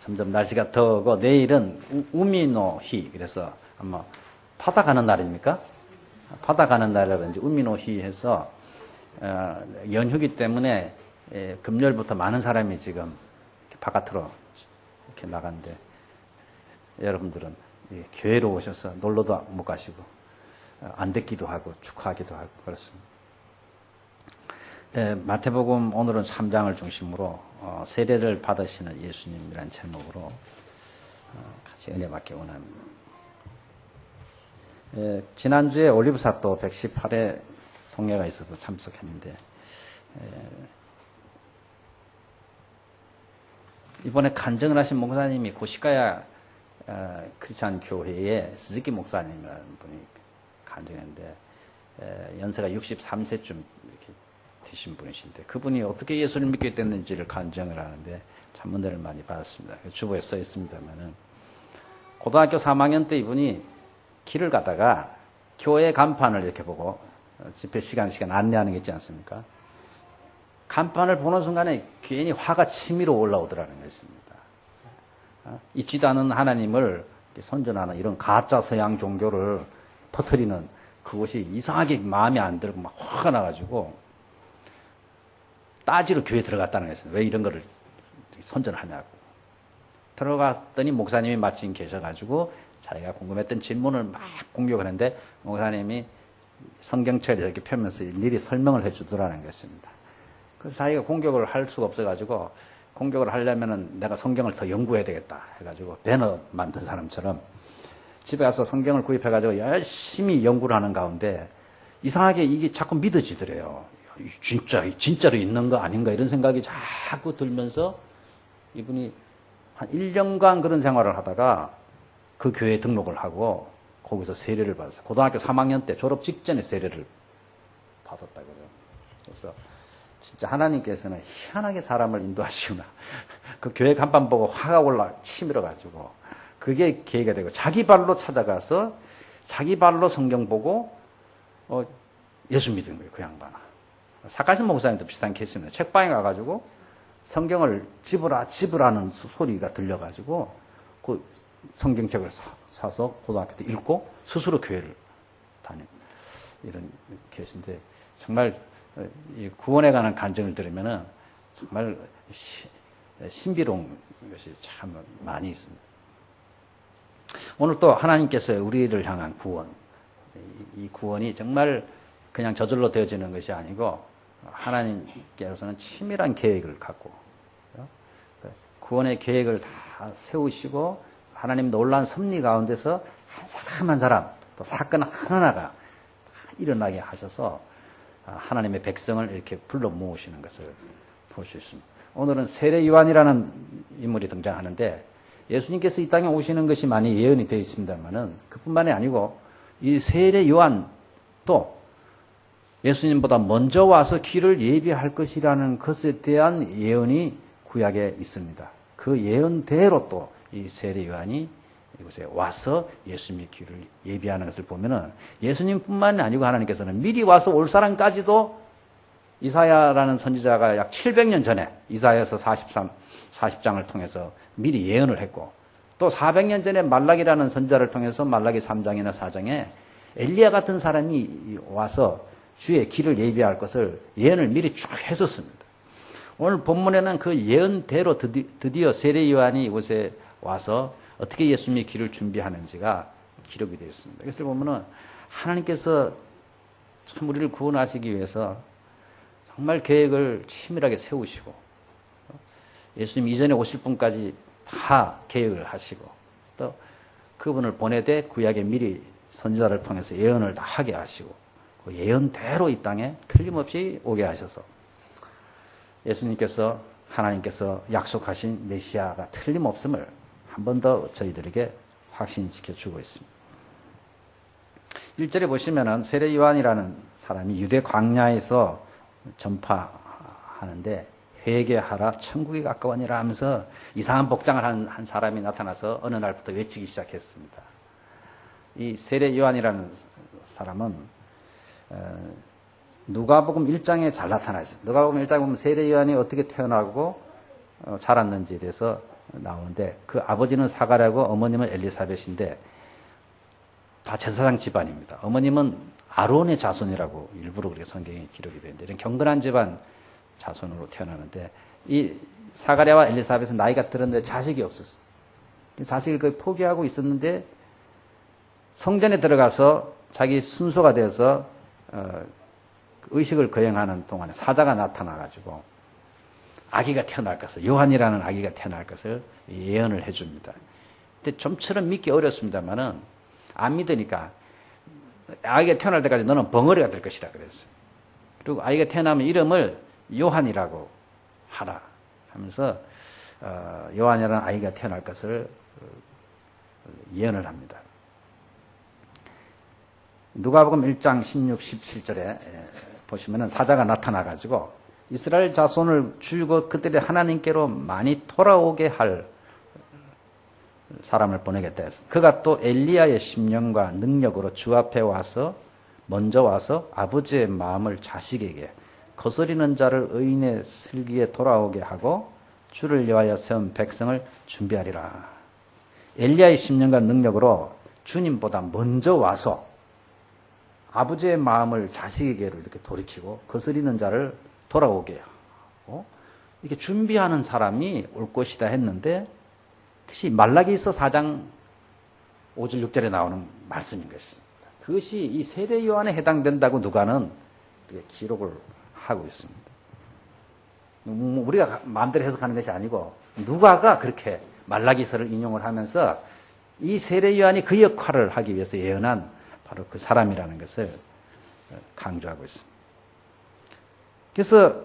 점점 날씨가 더우고 내일은 우미노히, 그래서 아마 바다 가는 날입니까? 바다 가는 날이라든지 우미노히 해서 연휴기 때문에 금요일부터 많은 사람이 지금 바깥으로 이렇게 나간데 여러분들은 교회로 오셔서 놀러도 못 가시고 안 듣기도 하고 축하하기도 하고 그렇습니다. 마태복음 오늘은 3장을 중심으로 세례를 받으시는 예수님이라는 제목으로 같이 은혜 받기 원합니다. 지난주에 올리브사또 118회 송례가 있어서 참석했는데 이번에 간증을 하신 목사님이 고시가야 크리스찬 교회의 스즈키 목사님이라는 분이 간증했는데 연세가 63세쯤 이렇게 되신 분이신데 그분이 어떻게 예수를 믿게 됐는지를 간증을 하는데 참 은혜를 많이 받았습니다. 주보에 써 있습니다만은 고등학교 3학년 때 이분이 길을 가다가 교회 간판을 이렇게 보고 집회 시간 안내하는 게 있지 않습니까? 간판을 보는 순간에 괜히 화가 치밀어 올라오더라는 것입니다. 있지도 않은 하나님을 선전하는 이런 가짜 서양 종교를 퍼뜨리는 그것이 이상하게 마음에 안 들고 막 화가 나가지고 따지러 교회에 들어갔다는 것입니다. 왜 이런 거를 선전하냐고. 들어갔더니 목사님이 마침 계셔가지고 자기가 궁금했던 질문을 막 공격하는데 목사님이 성경책을 이렇게 펴면서 일일이 설명을 해주더라는 것입니다. 그래서 자기가 공격을 할 수가 없어가지고 공격을 하려면은 내가 성경을 더 연구해야 되겠다 해가지고 배너 만든 사람처럼 집에 가서 성경을 구입해가지고 열심히 연구를 하는 가운데 이상하게 이게 자꾸 믿어지더래요. 진짜로 있는 거 아닌가 이런 생각이 자꾸 들면서 이분이 한 1년간 그런 생활을 하다가 그 교회에 등록을 하고 거기서 세례를 받았어요. 고등학교 3학년 때 졸업 직전에 세례를 받았다고요. 그래서 진짜 하나님께서는 희한하게 사람을 인도하시구나. 그 교회 간판 보고 화가 올라 치밀어가지고 그게 계기가 되고 자기 발로 찾아가서 자기 발로 성경 보고 예수 믿은 거예요. 그 양반아. 사카신 목사님도 비슷한 케이스입니다. 책방에 가가지고 성경을 집으라는 소리가 들려가지고 그 성경책을 사서 고등학교 때 읽고 스스로 교회를 다니는 이런 케이스인데 정말 이 구원에 관한 간증을 들으면은 정말 신비로운 것이 참 많이 있습니다. 오늘 또 하나님께서 우리를 향한 구원, 이 구원이 정말 그냥 저절로 되어지는 것이 아니고 하나님께서는 치밀한 계획을 갖고 구원의 계획을 다 세우시고 하나님 놀라운 섭리 가운데서 한 사람 한 사람 또 사건 하나하나가 일어나게 하셔서 하나님의 백성을 이렇게 불러 모으시는 것을 볼 수 있습니다. 오늘은 세례 요한이라는 인물이 등장하는데 예수님께서 이 땅에 오시는 것이 많이 예언이 되어 있습니다만은 그뿐만이 아니고 이 세례 요한도 예수님보다 먼저 와서 길을 예비할 것이라는 것에 대한 예언이 구약에 있습니다. 그 예언대로 또 이 세례 요한이 이곳에 와서 예수님의 길을 예비하는 것을 보면은 예수님뿐만이 아니고 하나님께서는 미리 와서 올 사람까지도 이사야라는 선지자가 약 700년 전에 이사야서 40장을 통해서 미리 예언을 했고 또 400년 전에 말라기라는 선지자를 통해서 말라기 3장이나 4장에 엘리야 같은 사람이 와서 주의 길을 예비할 것을 예언을 미리 쭉 했었습니다. 오늘 본문에는 그 예언대로 드디어 세례 요한이 이곳에 와서 어떻게 예수님의 길을 준비하는지가 기록이 되어 있습니다. 이것을 보면은 하나님께서 참 우리를 구원하시기 위해서 정말 계획을 치밀하게 세우시고 예수님 이전에 오실 분까지 다 계획을 하시고 또 그분을 보내되 구약에 미리 선지자를 통해서 예언을 다 하게 하시고 그 예언대로 이 땅에 틀림없이 오게 하셔서 예수님께서 하나님께서 약속하신 메시아가 틀림없음을 한 번 더 저희들에게 확신시켜 주고 있습니다. 1절에 보시면은 세례 요한이라는 사람이 유대 광야에서 전파하는데 회개하라 천국이 가까우니라 하면서 이상한 복장을 한 사람이 나타나서 어느 날부터 외치기 시작했습니다. 이 세례 요한이라는 사람은 누가복음 1장에 잘 나타나 있습니다. 누가복음 1장에 보면 세례 요한이 어떻게 태어나고 자랐는지에 대해서 나오는데 그 아버지는 사가랴고 어머님은 엘리사벳인데 다 제사장 집안입니다. 어머님은 아론의 자손이라고 일부러 그렇게 성경에 기록이 되는데 이런 경건한 집안 자손으로 태어나는데 이 사가랴와 엘리사벳은 나이가 들었는데 자식이 없었어요. 자식을 거의 포기하고 있었는데 성전에 들어가서 자기 순서가 되어서 의식을 거행하는 동안에 사자가 나타나가지고 아기가 태어날 것을, 요한이라는 아기가 태어날 것을 예언을 해줍니다. 근데 좀처럼 믿기 어렵습니다만은 안 믿으니까 아기가 태어날 때까지 너는 벙어리가 될 것이라 그랬어요. 그리고 아이가 태어나면 이름을 요한이라고 하라 하면서 요한이라는 아이가 태어날 것을 예언을 합니다. 누가복음 1장 16, 17절에 보시면은 사자가 나타나가지고 이스라엘 자손을 줄이고 그들의 하나님께로 많이 돌아오게 할 사람을 보내겠다 해서 그가 또 엘리야의 심령과 능력으로 주 앞에 와서 먼저 와서 아버지의 마음을 자식에게 거스리는 자를 의인의 슬기에 돌아오게 하고 주를 위하여 세운 백성을 준비하리라. 엘리야의 심령과 능력으로 주님보다 먼저 와서 아버지의 마음을 자식에게로 이렇게 돌이키고 거스리는 자를 돌아오게 하고 이렇게 준비하는 사람이 올 것이다 했는데 그것이 말라기서 4장 5절 6절에 나오는 말씀인 것입니다. 그것이 이 세례 요한에 해당된다고 누가는 기록을 하고 있습니다. 우리가 마음대로 해석하는 것이 아니고 누가가 그렇게 말라기서를 인용을 하면서 이 세례 요한이 그 역할을 하기 위해서 예언한 바로 그 사람이라는 것을 강조하고 있습니다. 그래서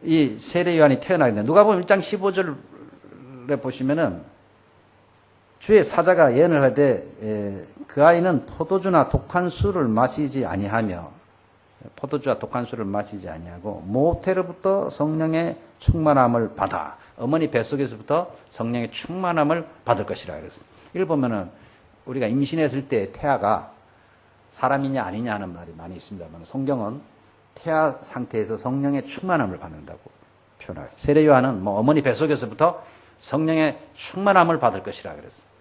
이 세례 요한이 태어나게 된 누가복음 1장 15절에 보시면은 주의 사자가 예언을 하되 그 아이는 포도주나 독한 술을 마시지 아니하며 포도주와 독한 술을 마시지 아니하고 모태로부터 성령의 충만함을 받아 어머니 뱃속에서부터 성령의 충만함을 받을 것이라 그랬어요. 이걸 보면은 우리가 임신했을 때 태아가 사람이냐 아니냐 하는 말이 많이 있습니다만 성경은 태아 상태에서 성령의 충만함을 받는다고 표현해요. 세례 요한은 뭐 어머니 뱃속에서부터 성령의 충만함을 받을 것이라 그랬어요.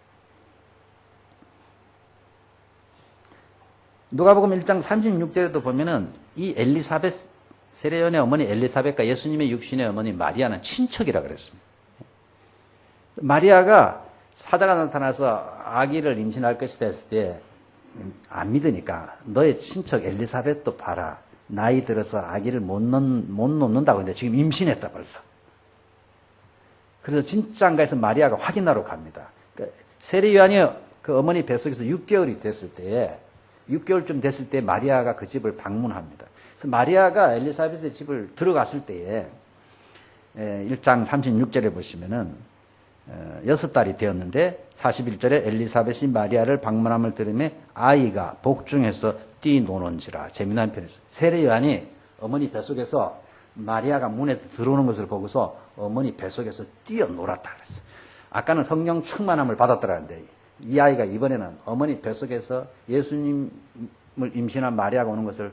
누가복음 1장 36절에도 보면은 이 엘리사벳 세례 요한의 어머니 엘리사벳과 예수님의 육신의 어머니 마리아는 친척이라 그랬습니다. 마리아가 사자가 나타나서 아기를 임신할 것이다 했을 때 안 믿으니까 너의 친척 엘리사벳도 봐라. 나이 들어서 아기를 못 놓는다고 했는데 지금 임신했다 벌써. 그래서 진짜인가 해서 마리아가 확인하러 갑니다. 그러니까 세례 요한이 그 어머니 뱃속에서 6개월이 됐을 때에 6개월쯤 됐을 때 마리아가 그 집을 방문합니다. 그래서 마리아가 엘리사벳의 집을 들어갔을 때에 1장 36절에 보시면은 6달이 되었는데 41절에 엘리사벳이 마리아를 방문함을 들으며 아이가 복중에서 뛰노는지라. 재미난 편이었어요. 세례 요한이 어머니 뱃속에서 마리아가 문에 들어오는 것을 보고서 어머니 뱃속에서 뛰어놀았다 그랬어요. 아까는 성령 충만함을 받았더라는데 이 아이가 이번에는 어머니 뱃속에서 예수님을 임신한 마리아가 오는 것을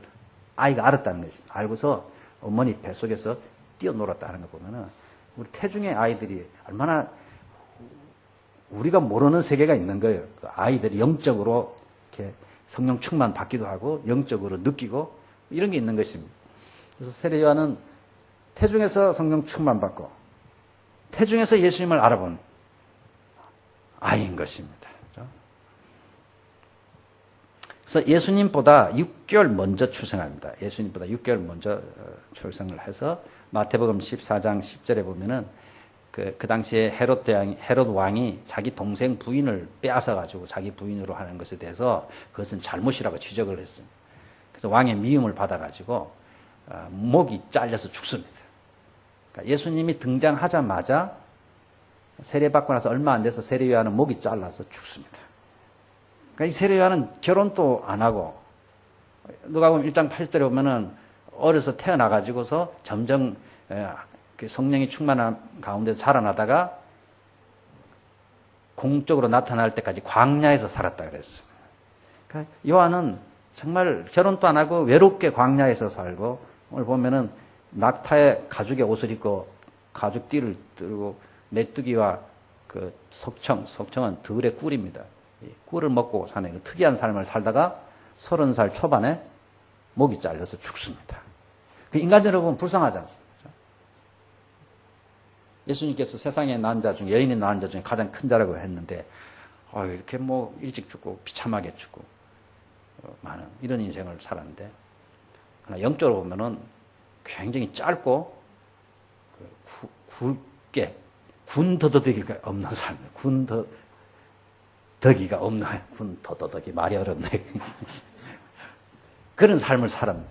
아이가 알았다는 거지. 알고서 어머니 뱃속에서 뛰어놀았다는 거 보면은 우리 태중의 아이들이 얼마나 우리가 모르는 세계가 있는 거예요. 그 아이들이 영적으로 이렇게 성령 충만 받기도 하고 영적으로 느끼고 이런 게 있는 것입니다. 그래서 세례 요한은 태중에서 성령 충만 받고 태중에서 예수님을 알아본 아이인 것입니다. 그래서 예수님보다 6개월 먼저 출생합니다. 예수님보다 6개월 먼저 출생을 해서 마태복음 14장 10절에 보면은 그 당시에 헤롯 왕이 자기 동생 부인을 빼앗아가지고 자기 부인으로 하는 것에 대해서 그것은 잘못이라고 지적을 했어요. 그래서 왕의 미움을 받아가지고 목이 잘려서 죽습니다. 그러니까 예수님이 등장하자마자 세례받고 나서 얼마 안 돼서 세례 요한은 목이 잘라서 죽습니다. 그러니까 이 세례 요한은 결혼도 안 하고 누가복음 1장 8절에 보면은 어려서 태어나가지고서 점점 성령이 충만한 가운데서 자라나다가 공적으로 나타날 때까지 광야에서 살았다 그랬습니다. 그러니까 요한은 정말 결혼도 안 하고 외롭게 광야에서 살고 오늘 보면은 낙타의 가죽의 옷을 입고 가죽 띠를 들고 메뚜기와 그 석청은 들의 꿀입니다. 이 꿀을 먹고 사는 그 특이한 삶을 살다가 30살 초반에 목이 잘려서 죽습니다. 그 인간적으로 보면 불쌍하지 않습니까? 예수님께서 세상에 낳은 자 중에, 여인이 낳은 자 중에 가장 큰 자라고 했는데, 이렇게 뭐 일찍 죽고 비참하게 죽고, 많은 이런 인생을 살았는데, 그러나 영적으로 보면은 굉장히 짧고, 굵게, 군더더기가 없는 삶, 군더더기가 없는, 군더더기 말이 어렵네. 그런 삶을 살은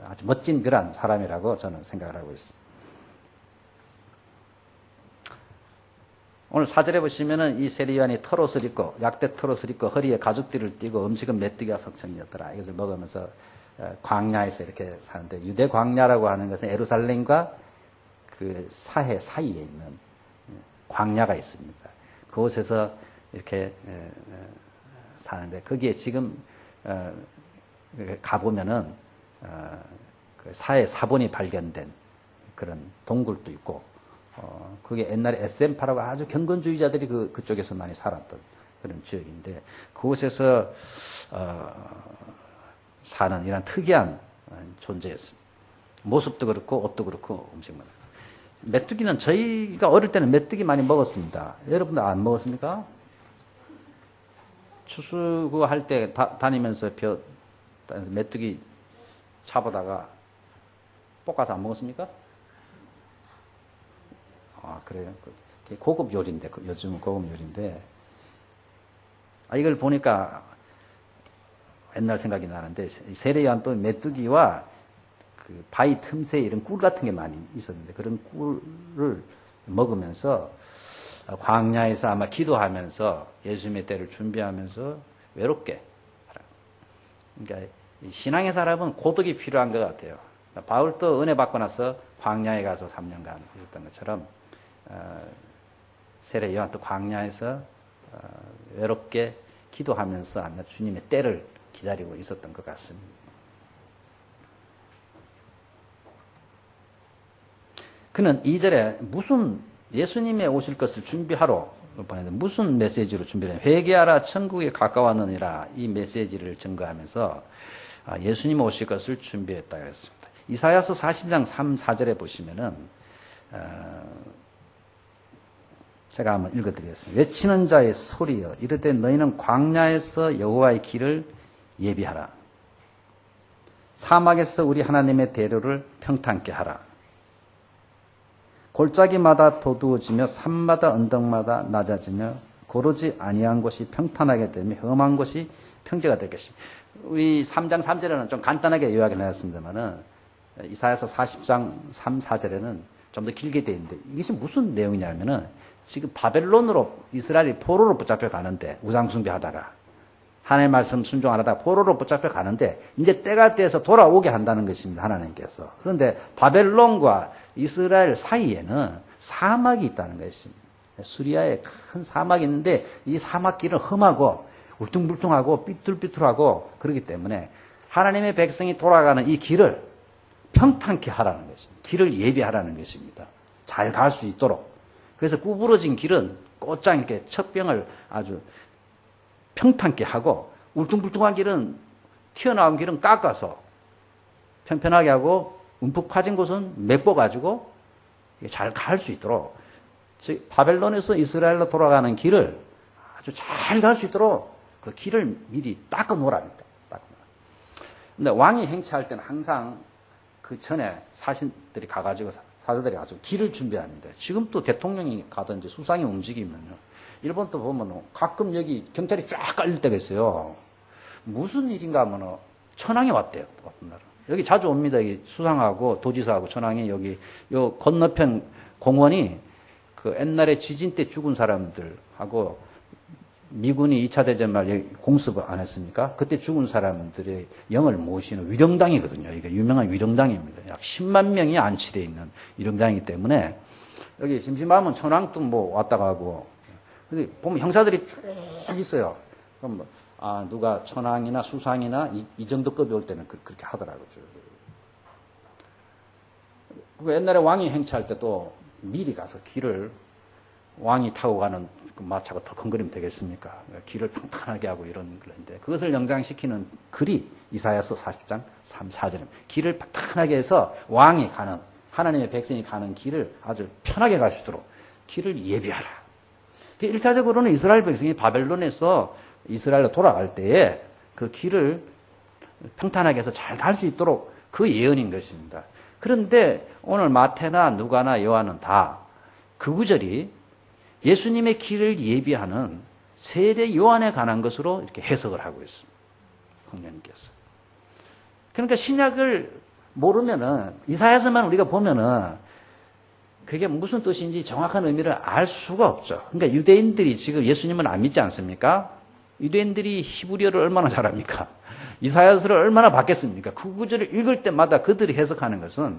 아주 멋진 그런 사람이라고 저는 생각을 하고 있습니다. 오늘 4절에 보시면은 이 세리요한이 털옷을 입고 약대 털옷을 입고 허리에 가죽띠를 띠고 음식은 메뚜기와 석청이었더라. 이것을 먹으면서 광야에서 이렇게 사는데, 유대 광야라고 하는 것은 예루살렘과 그 사해 사이에 있는 광야가 있습니다. 그곳에서 이렇게 사는데, 거기에 지금 가보면은 그 사해 사본이 발견된 그런 동굴도 있고, 그게 옛날에 SM파라고 아주 경건주의자들이 그쪽에서 많이 살았던 그런 지역인데, 그곳에서 사는 이런 특이한 존재였습니다. 모습도 그렇고 옷도 그렇고 음식만. 메뚜기는 저희가 어릴 때는 메뚜기 많이 먹었습니다. 여러분들 안 먹었습니까? 추수할 때 다니면서 메뚜기 잡아다가 볶아서 안 먹었습니까? 그래요. 고급 요리인데, 요즘은 고급 요리인데, 이걸 보니까 옛날 생각이 나는데, 세례요한도 메뚜기와 그 바위 틈새에 이런 꿀 같은 게 많이 있었는데, 그런 꿀을 먹으면서 광야에서 아마 기도하면서 예수님의 때를 준비하면서 외롭게. 그러니까 신앙의 사람은 고독이 필요한 것 같아요. 바울도 은혜 받고 나서 광야에 가서 3년간 있었던 것처럼, 세례 요한도 광야에서 외롭게 기도하면서 아마 주님의 때를 기다리고 있었던 것 같습니다. 그는 2절에 예수님의 오실 것을 준비하러 보냈는데, 무슨 메시지로 준비했냐? 회개하라, 천국에 가까웠느니라, 이 메시지를 증거하면서 예수님 오실 것을 준비했다 그랬습니다. 이사야서 40장 3, 4절에 보시면은 제가 한번 읽어드리겠습니다. 외치는 자의 소리여, 이르되 너희는 광야에서 여호와의 길을 예비하라. 사막에서 우리 하나님의 대로를 평탄케 하라. 골짜기마다 도두어지며 산마다 언덕마다 낮아지며 고르지 아니한 곳이 평탄하게 되며 험한 곳이 평지가 될 것입니다. 우리 3장 3절에는 좀 간단하게 요약을 해놨습니다만은, 이사야서 40장 3, 4절에는 좀 더 길게 되어 있는데, 이것이 무슨 내용이냐면은, 지금 바벨론으로 이스라엘이 포로로 붙잡혀 가는데, 우상숭배하다가 하나님의 말씀 순종 안 하다가 포로로 붙잡혀 가는데, 이제 때가 돼서 돌아오게 한다는 것입니다, 하나님께서. 그런데 바벨론과 이스라엘 사이에는 사막이 있다는 것입니다. 수리아에 큰 사막이 있는데, 이 사막 길은 험하고 울퉁불퉁하고 삐뚤삐뚤하고 그렇기 때문에 하나님의 백성이 돌아가는 이 길을 평탄케 하라는 것입니다. 길을 예비하라는 것입니다. 잘 갈 수 있도록. 그래서 구부러진 길은 곧장 이렇게 척병을 아주 평탄케 하고, 울퉁불퉁한 길은, 튀어나온 길은 깎아서 편편하게 하고, 움푹 파진 곳은 메꿔가지고 잘 갈 수 있도록, 즉 바벨론에서 이스라엘로 돌아가는 길을 아주 잘 갈 수 있도록 그 길을 미리 닦아 놓으랍니다. 근데 왕이 행차할 때는 항상 그 전에 사신들이 가가지고, 사자들이 가지고 길을 준비합니다. 지금 또 대통령이 가든지 수상이 움직이면요, 일본도 보면 가끔 여기 경찰이 쫙 깔릴 때가 있어요. 무슨 일인가 하면 천황이 왔대요. 어떤 날은. 여기 자주 옵니다. 여기 수상하고 도지사하고 천황이 여기 요 건너편 공원이 그 옛날에 지진 때 죽은 사람들하고 미군이 2차 대전 말 공습을 안 했습니까? 그때 죽은 사람들의 영을 모시는 위령당이거든요. 이게 유명한 위령당입니다. 약 10만 명이 안치되어 있는 위령당이기 때문에 여기 심심하면 천황도 뭐 왔다 가고, 근데 보면 형사들이 쭉 있어요. 그럼 누가 천황이나 수상이나 이 정도 급이 올 때는 그렇게 하더라고요. 옛날에 왕이 행차할 때도 미리 가서 길을 왕이 타고 가는 그 마차가 더 큰 그림 되겠습니까? 길을 평탄하게 하고 이런 건데 그것을 연장시키는 글이 이사야서 40장 3, 4절입니다. 길을 평탄하게 해서 왕이 가는 하나님의 백성이 가는 길을 아주 편하게 갈 수 있도록 길을 예비하라. 1차적으로는 이스라엘 백성이 바벨론에서 이스라엘로 돌아갈 때에 그 길을 평탄하게 해서 잘 갈 수 있도록 그 예언인 것입니다. 그런데 오늘 마태나 누가나 요한은 다 그 구절이 예수님의 길을 예비하는 세례 요한에 관한 것으로 이렇게 해석을 하고 있습니다. 성령님께서. 그러니까 신약을 모르면은 이사야서만 우리가 보면은 그게 무슨 뜻인지 정확한 의미를 알 수가 없죠. 그러니까 유대인들이 지금 예수님은 안 믿지 않습니까? 유대인들이 히브리어를 얼마나 잘합니까? 이사야서를 얼마나 받겠습니까? 그 구절을 읽을 때마다 그들이 해석하는 것은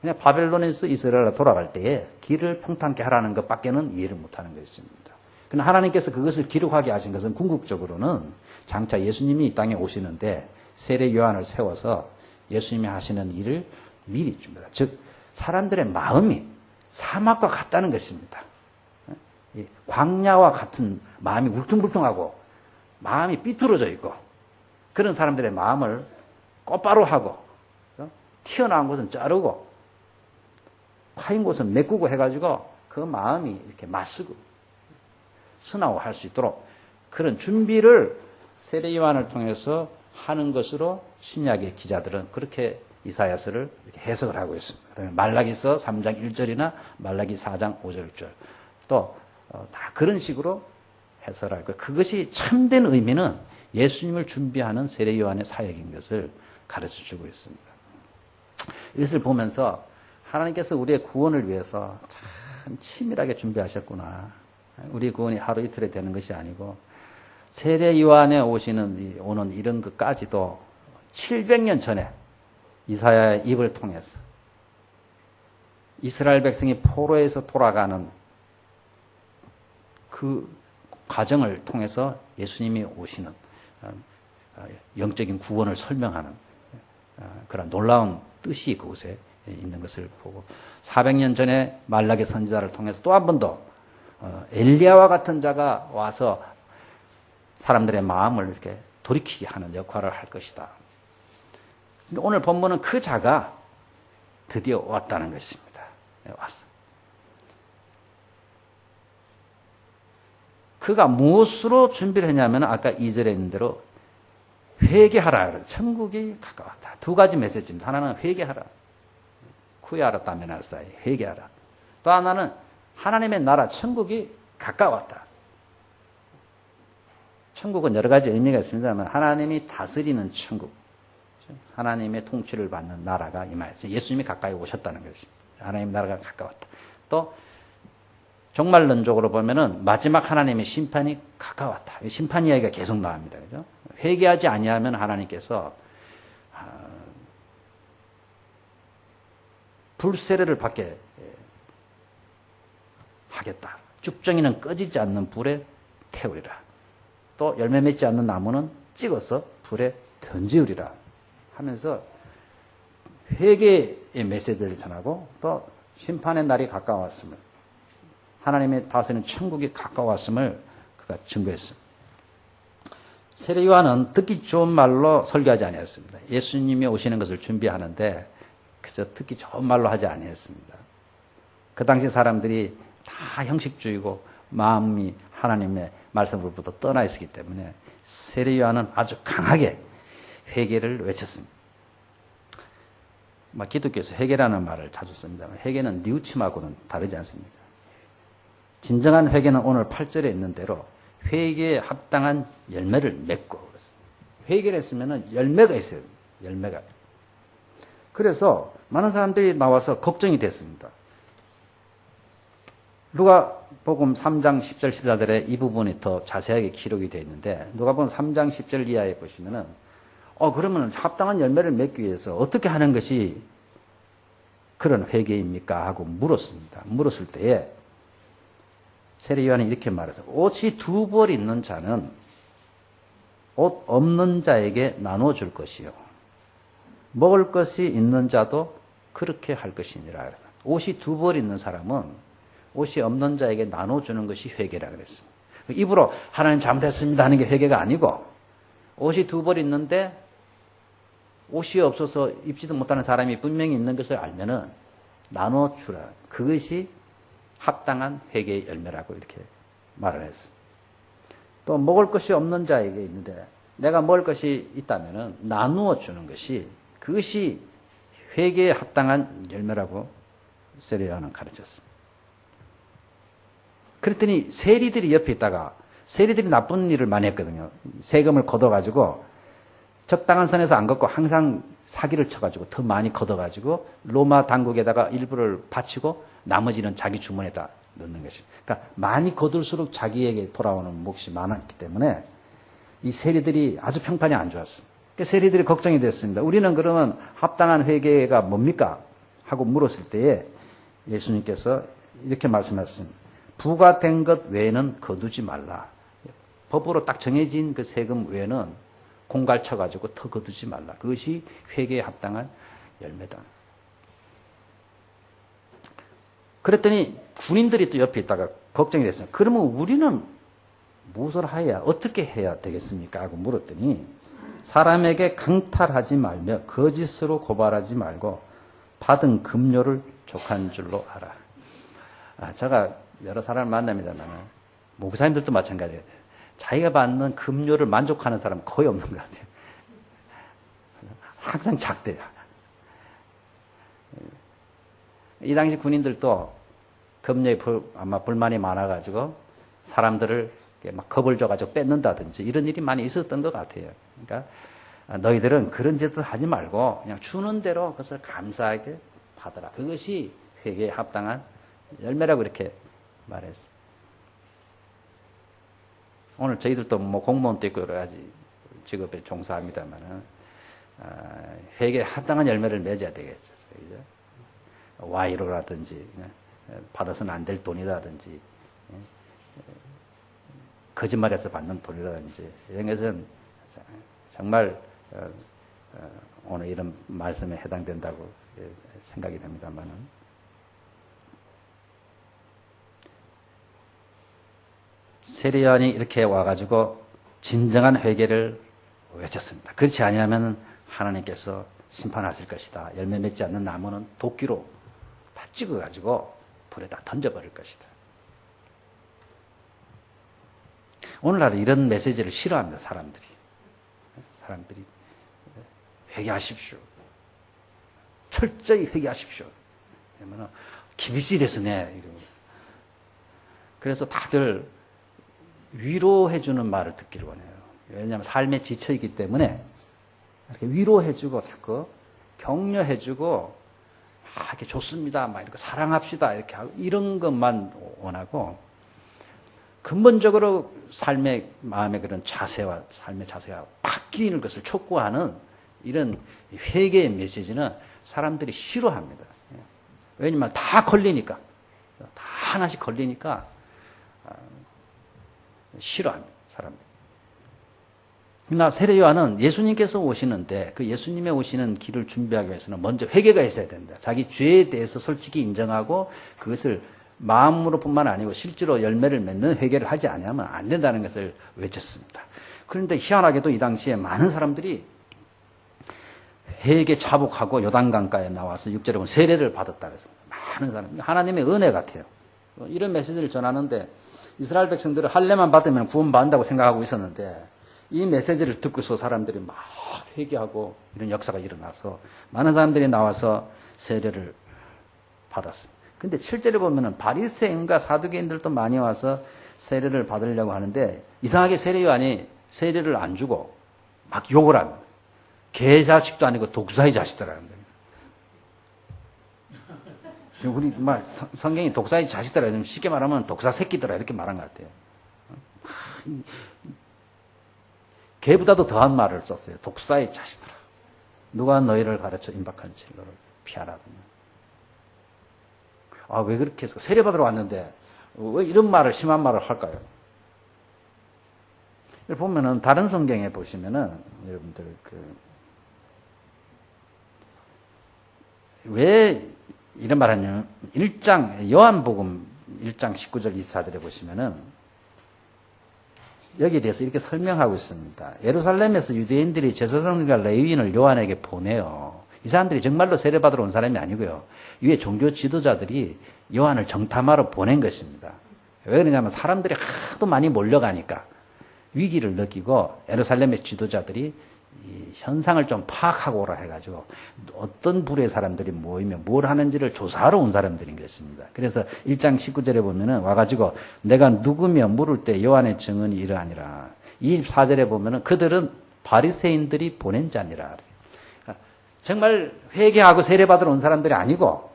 그냥 바벨론에서 이스라엘로 돌아갈 때에 길을 평탄케 하라는 것밖에는 이해를 못하는 것입니다. 그러나 하나님께서 그것을 기록하게 하신 것은 궁극적으로는 장차 예수님이 이 땅에 오시는데 세례 요한을 세워서 예수님이 하시는 일을 미리 준비하라. 즉 사람들의 마음이 사막과 같다는 것입니다. 광야와 같은 마음이 울퉁불퉁하고 마음이 삐뚤어져 있고 그런 사람들의 마음을 똑바로 하고 튀어나온 곳은 자르고 파인 곳은 메꾸고 해가지고 그 마음이 이렇게 맞서고 순화할 수 있도록 그런 준비를 세례 요한을 통해서 하는 것으로 신약의 기자들은 그렇게 이사야서를 이렇게 해석을 하고 있습니다. 그다음에 말라기서 3장 1절이나 말라기 4장 5절 또 다 그런 식으로 해석을 하고 그것이 참된 의미는 예수님을 준비하는 세례 요한의 사역인 것을 가르쳐주고 있습니다. 이것을 보면서 하나님께서 우리의 구원을 위해서 참 치밀하게 준비하셨구나. 우리 구원이 하루 이틀에 되는 것이 아니고 세례 요한에 오는 이런 것까지도 700년 전에 이사야의 입을 통해서 이스라엘 백성이 포로에서 돌아가는 그 과정을 통해서 예수님이 오시는 영적인 구원을 설명하는 그런 놀라운 뜻이 그곳에 있는 것을 보고 400년 전에 말라기 선지자를 통해서 또 한 번 더 엘리야와 같은 자가 와서 사람들의 마음을 이렇게 돌이키게 하는 역할을 할 것이다. 오늘 본문은 그 자가 드디어 왔다는 것입니다. 왔어. 그가 무엇으로 준비를 했냐면 아까 2절에 있는 대로 회개하라. 천국이 가까웠다. 두 가지 메시지입니다. 하나는 회개하라. 구야하라 메나사이 회개하라. 또 하나는 하나님의 나라 천국이 가까웠다. 천국은 여러 가지 의미가 있습니다만 하나님이 다스리는 천국, 하나님의 통치를 받는 나라가 임하였죠. 예수님이 가까이 오셨다는 것입니다. 하나님의 나라가 가까웠다. 또 종말론적으로 보면은 마지막 하나님의 심판이 가까웠다. 심판 이야기가 계속 나옵니다. 그죠? 회개하지 아니하면 하나님께서 불세례를 받게 하겠다. 쭉정이는 꺼지지 않는 불에 태우리라. 또 열매 맺지 않는 나무는 찍어서 불에 던지우리라 하면서 회개의 메시지를 전하고 또 심판의 날이 가까웠음을 하나님의 다스리는 천국이 가까웠음을 그가 증거했습니다. 세례 요한은 듣기 좋은 말로 설교하지 아니했습니다. 예수님이 오시는 것을 준비하는데 그저 듣기 좋은 말로 하지 아니했습니다. 그 당시 사람들이 다 형식주의고 마음이 하나님의 말씀으로부터 떠나 있었기 때문에 세례 요한은 아주 강하게 회개를 외쳤습니다. 기독교에서 회개라는 말을 자주 씁니다만 회개는 뉘우침하고는 다르지 않습니다. 진정한 회개는 오늘 8절에 있는 대로 회개에 합당한 열매를 맺고 그렇습니다. 회개를 했으면 열매가 있어요. 열매가. 그래서 많은 사람들이 나와서 걱정이 됐습니다. 누가복음 3장 10절 14절에 이 부분이 더 자세하게 기록이 되어 있는데 누가복음 3장 10절 이하에 보시면은 그러면 합당한 열매를 맺기 위해서 어떻게 하는 것이 그런 회개입니까? 하고 물었습니다. 물었을 때에 세례 요한이 이렇게 말해서 옷이 두 벌 있는 자는 옷 없는 자에게 나눠줄 것이요 먹을 것이 있는 자도 그렇게 할 것이니라. 옷이 두 벌 있는 사람은 옷이 없는 자에게 나눠주는 것이 회개라 그랬습니다. 입으로 하나님 잘못했습니다 하는 게 회개가 아니고, 옷이 두 벌 있는데 옷이 없어서 입지도 못하는 사람이 분명히 있는 것을 알면은 나눠주라. 그것이 합당한 회개의 열매라고 이렇게 말을 했습니다. 또 먹을 것이 없는 자에게 있는데 내가 먹을 것이 있다면은 나누어 주는 것이, 그것이 회개에 합당한 열매라고 세례요한은 가르쳤습니다. 그랬더니 세리들이 옆에 있다가, 세리들이 나쁜 일을 많이 했거든요. 세금을 걷어가지고 적당한 선에서 안 걷고 항상 사기를 쳐가지고 더 많이 걷어가지고 로마 당국에다가 일부를 바치고 나머지는 자기 주머니에다 넣는 것입니다. 그러니까 많이 거둘수록 자기에게 돌아오는 몫이 많았기 때문에 이 세리들이 아주 평판이 안 좋았습니다. 그러니까 세리들이 걱정이 됐습니다. 우리는 그러면 합당한 회개가 뭡니까? 하고 물었을 때에 예수님께서 이렇게 말씀하셨습니다. 부과된 것 외에는 거두지 말라. 법으로 딱 정해진 그 세금 외에는 공갈 쳐가지고 더 거두지 말라. 그것이 회개에 합당한 열매다. 그랬더니 군인들이 또 옆에 있다가 걱정이 됐어요. 그러면 우리는 무엇을 해야, 어떻게 해야 되겠습니까? 하고 물었더니, 사람에게 강탈하지 말며 거짓으로 고발하지 말고 받은 급료를 족한 줄로 알아. 제가 여러 사람을 만납니다만 목사님들도 마찬가지예요. 자기가 받는 급료를 만족하는 사람은 거의 없는 것 같아요. 항상 작대요. 이 당시 군인들도 급료에 아마 불만이 많아가지고 사람들을 막 겁을 줘가지고 뺏는다든지 이런 일이 많이 있었던 것 같아요. 그러니까 너희들은 그런 짓을 하지 말고 그냥 주는 대로 그것을 감사하게 받아라. 그것이 회개에 합당한 열매라고 이렇게 말했어요. 오늘 저희들도 뭐 공무원도 있고 여러 가지 직업에 종사합니다만은 회개에 합당한 열매를 맺어야 되겠죠. 그죠? 와이로라든지 받아서는 안 될 돈이라든지 거짓말해서 받는 돈이라든지 이런 것은 정말 오늘 이런 말씀에 해당된다고 생각이 됩니다만은 세례요한이 이렇게 와가지고 진정한 회개를 외쳤습니다. 그렇지 아니하면 하나님께서 심판하실 것이다. 열매 맺지 않는 나무는 도끼로 다 찍어가지고 불에다 던져버릴 것이다. 오늘날 이런 메시지를 싫어합니다. 사람들이 회개하십시오. 철저히 회개하십시오. 그러면 기비시 됐으네. 그래서 다들 위로해주는 말을 듣기를 원해요. 왜냐하면 삶에 지쳐있기 때문에 이렇게 위로해주고 자꾸 격려해주고 이렇게 좋습니다. 막 이렇게 사랑합시다. 이렇게 하고 이런 것만 원하고 근본적으로 삶의 마음의 그런 자세와 삶의 자세가 바뀌는 것을 촉구하는 이런 회개의 메시지는 사람들이 싫어합니다. 왜냐면 다 걸리니까. 다 하나씩 걸리니까 싫어합니다. 사람들이. 그러나 세례요한은 예수님께서 오시는데 그 예수님의 오시는 길을 준비하기 위해서는 먼저 회개가 있어야 된다. 자기 죄에 대해서 솔직히 인정하고 그것을 마음으로 뿐만 아니고 실제로 열매를 맺는 회개를 하지 않으면 안 된다는 것을 외쳤습니다. 그런데 희한하게도 이 당시에 많은 사람들이 회개 자복하고 요단강가에 나와서 6절에 보면 세례를 받았다 그랬어요. 많은 사람, 하나님의 은혜 같아요. 이런 메시지를 전하는데 이스라엘 백성들은 할례만 받으면 구원받는다고 생각하고 있었는데 이 메시지를 듣고서 사람들이 막 회개하고 이런 역사가 일어나서 많은 사람들이 나와서 세례를 받았습니다. 근데 실제로 보면은 바리새인과 사두개인들도 많이 와서 세례를 받으려고 하는데 이상하게 세례요한이 세례를 안 주고 막 욕을 합니다. 개 자식도 아니고 독사의 자식들라는 거예요. 우리 막 성경이 독사의 자식들라 쉽게 말하면 독사 새끼들아 이렇게 말한 것 같아요. 개보다도 더한 말을 썼어요. 독사의 자식들아. 누가 너희를 가르쳐 임박한 진로를 피하라더냐. 왜 그렇게 해서 세례받으러 왔는데 왜 이런 말을 심한 말을 할까요? 보면은 다른 성경에 보시면은 여러분들 왜 이런 말하면 1장 요한복음 1장 19절 24절에 보시면은 여기에 대해서 이렇게 설명하고 있습니다. 예루살렘에서 유대인들이 제사장들과 레위인을 요한에게 보내요. 이 사람들이 정말로 세례받으러 온 사람이 아니고요. 위에 종교 지도자들이 요한을 정탐하러 보낸 것입니다. 왜 그러냐면 사람들이 하도 많이 몰려가니까 위기를 느끼고 예루살렘의 지도자들이 이 현상을 좀 파악하고 오라 해가지고 어떤 부류의 사람들이 모이면 뭘 하는지를 조사하러 온 사람들인 것입니다. 그래서 1장 19절에 보면은 와가지고 내가 누구며 물을 때 요한의 증언이 이러하니라. 24절에 보면은 그들은 바리새인들이 보낸 자니라. 정말 회개하고 세례받으러 온 사람들이 아니고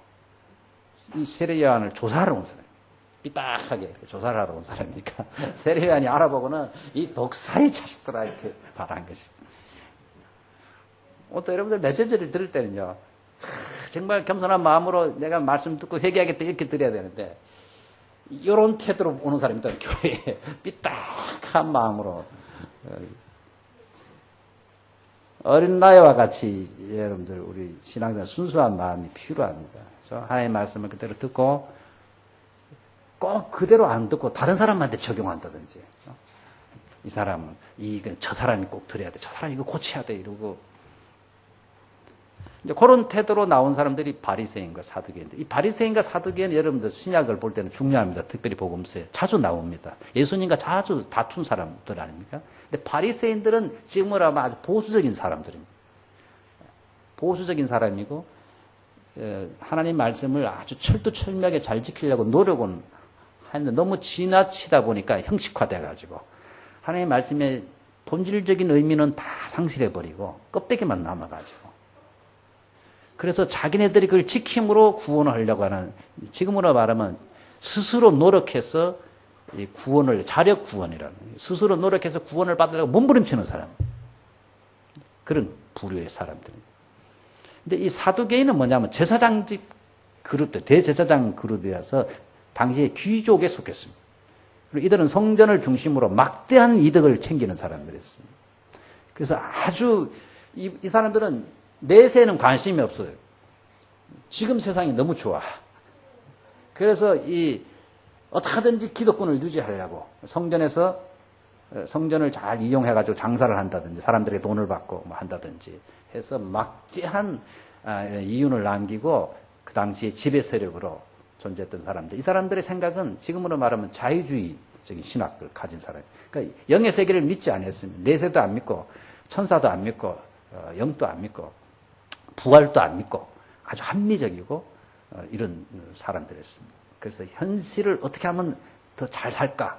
이 세례 요한을 조사하러 온 사람. 삐딱하게 이렇게 조사를 하러 온 사람이니까 세례 요한이 알아보고는 이 독사의 자식들아 이렇게 말한 것입니다. 또 여러분들 메시지를 들을 때는요, 정말 겸손한 마음으로 내가 말씀 듣고 회개하겠다 이렇게 드려야 되는데, 이런 태도로 오는 사람이 있다, 교회에. 삐딱한 마음으로. 어린 나이와 같이 여러분들, 우리 신앙생활 순수한 마음이 필요합니다. 그래서 하나님의 말씀을 그대로 듣고, 꼭 그대로 안 듣고 다른 사람한테 적용한다든지, 이 사람은, 저 사람이 꼭 들어야 돼. 저 사람이 이거 고쳐야 돼. 이러고, 이제 그런 태도로 나온 사람들이 바리새인과 사두개인들. 이 바리새인과 사두개는 여러분들 신약을 볼 때는 중요합니다. 특별히 복음서에 자주 나옵니다. 예수님과 자주 다툰 사람들 아닙니까? 근데 바리새인들은 지금으로 하면 아주 보수적인 사람들입니다. 보수적인 사람이고 하나님 말씀을 아주 철두철미하게 잘 지키려고 노력은 하는데 너무 지나치다 보니까 형식화돼가지고 하나님 말씀의 본질적인 의미는 다 상실해버리고 껍데기만 남아가지고 그래서 자기네들이 그걸 지킴으로 구원을 하려고 하는, 지금으로 말하면 스스로 노력해서 구원을, 자력 구원이라는, 스스로 노력해서 구원을 받으려고 몸부림치는 사람. 그런 부류의 사람들입니다. 근데 이 사두개인은 뭐냐면 제사장집 그룹들, 대제사장 그룹이라서 당시에 귀족에 속했습니다. 그리고 이들은 성전을 중심으로 막대한 이득을 챙기는 사람들이었습니다. 그래서 아주, 이 사람들은 내세에는 관심이 없어요. 지금 세상이 너무 좋아. 그래서 어떻게든지 기득권을 유지하려고 성전에서 성전을 잘 이용해가지고 장사를 한다든지 사람들에게 돈을 받고 뭐 한다든지 해서 막대한 이윤을 남기고 그 당시에 지배 세력으로 존재했던 사람들. 이 사람들의 생각은 지금으로 말하면 자유주의적인 신학을 가진 사람. 그러니까 영의 세계를 믿지 않았습니다. 내세도 안 믿고 천사도 안 믿고 영도 안 믿고 부활도 안 믿고 아주 합리적이고 이런 사람들이었습니다. 그래서 현실을 어떻게 하면 더 잘 살까?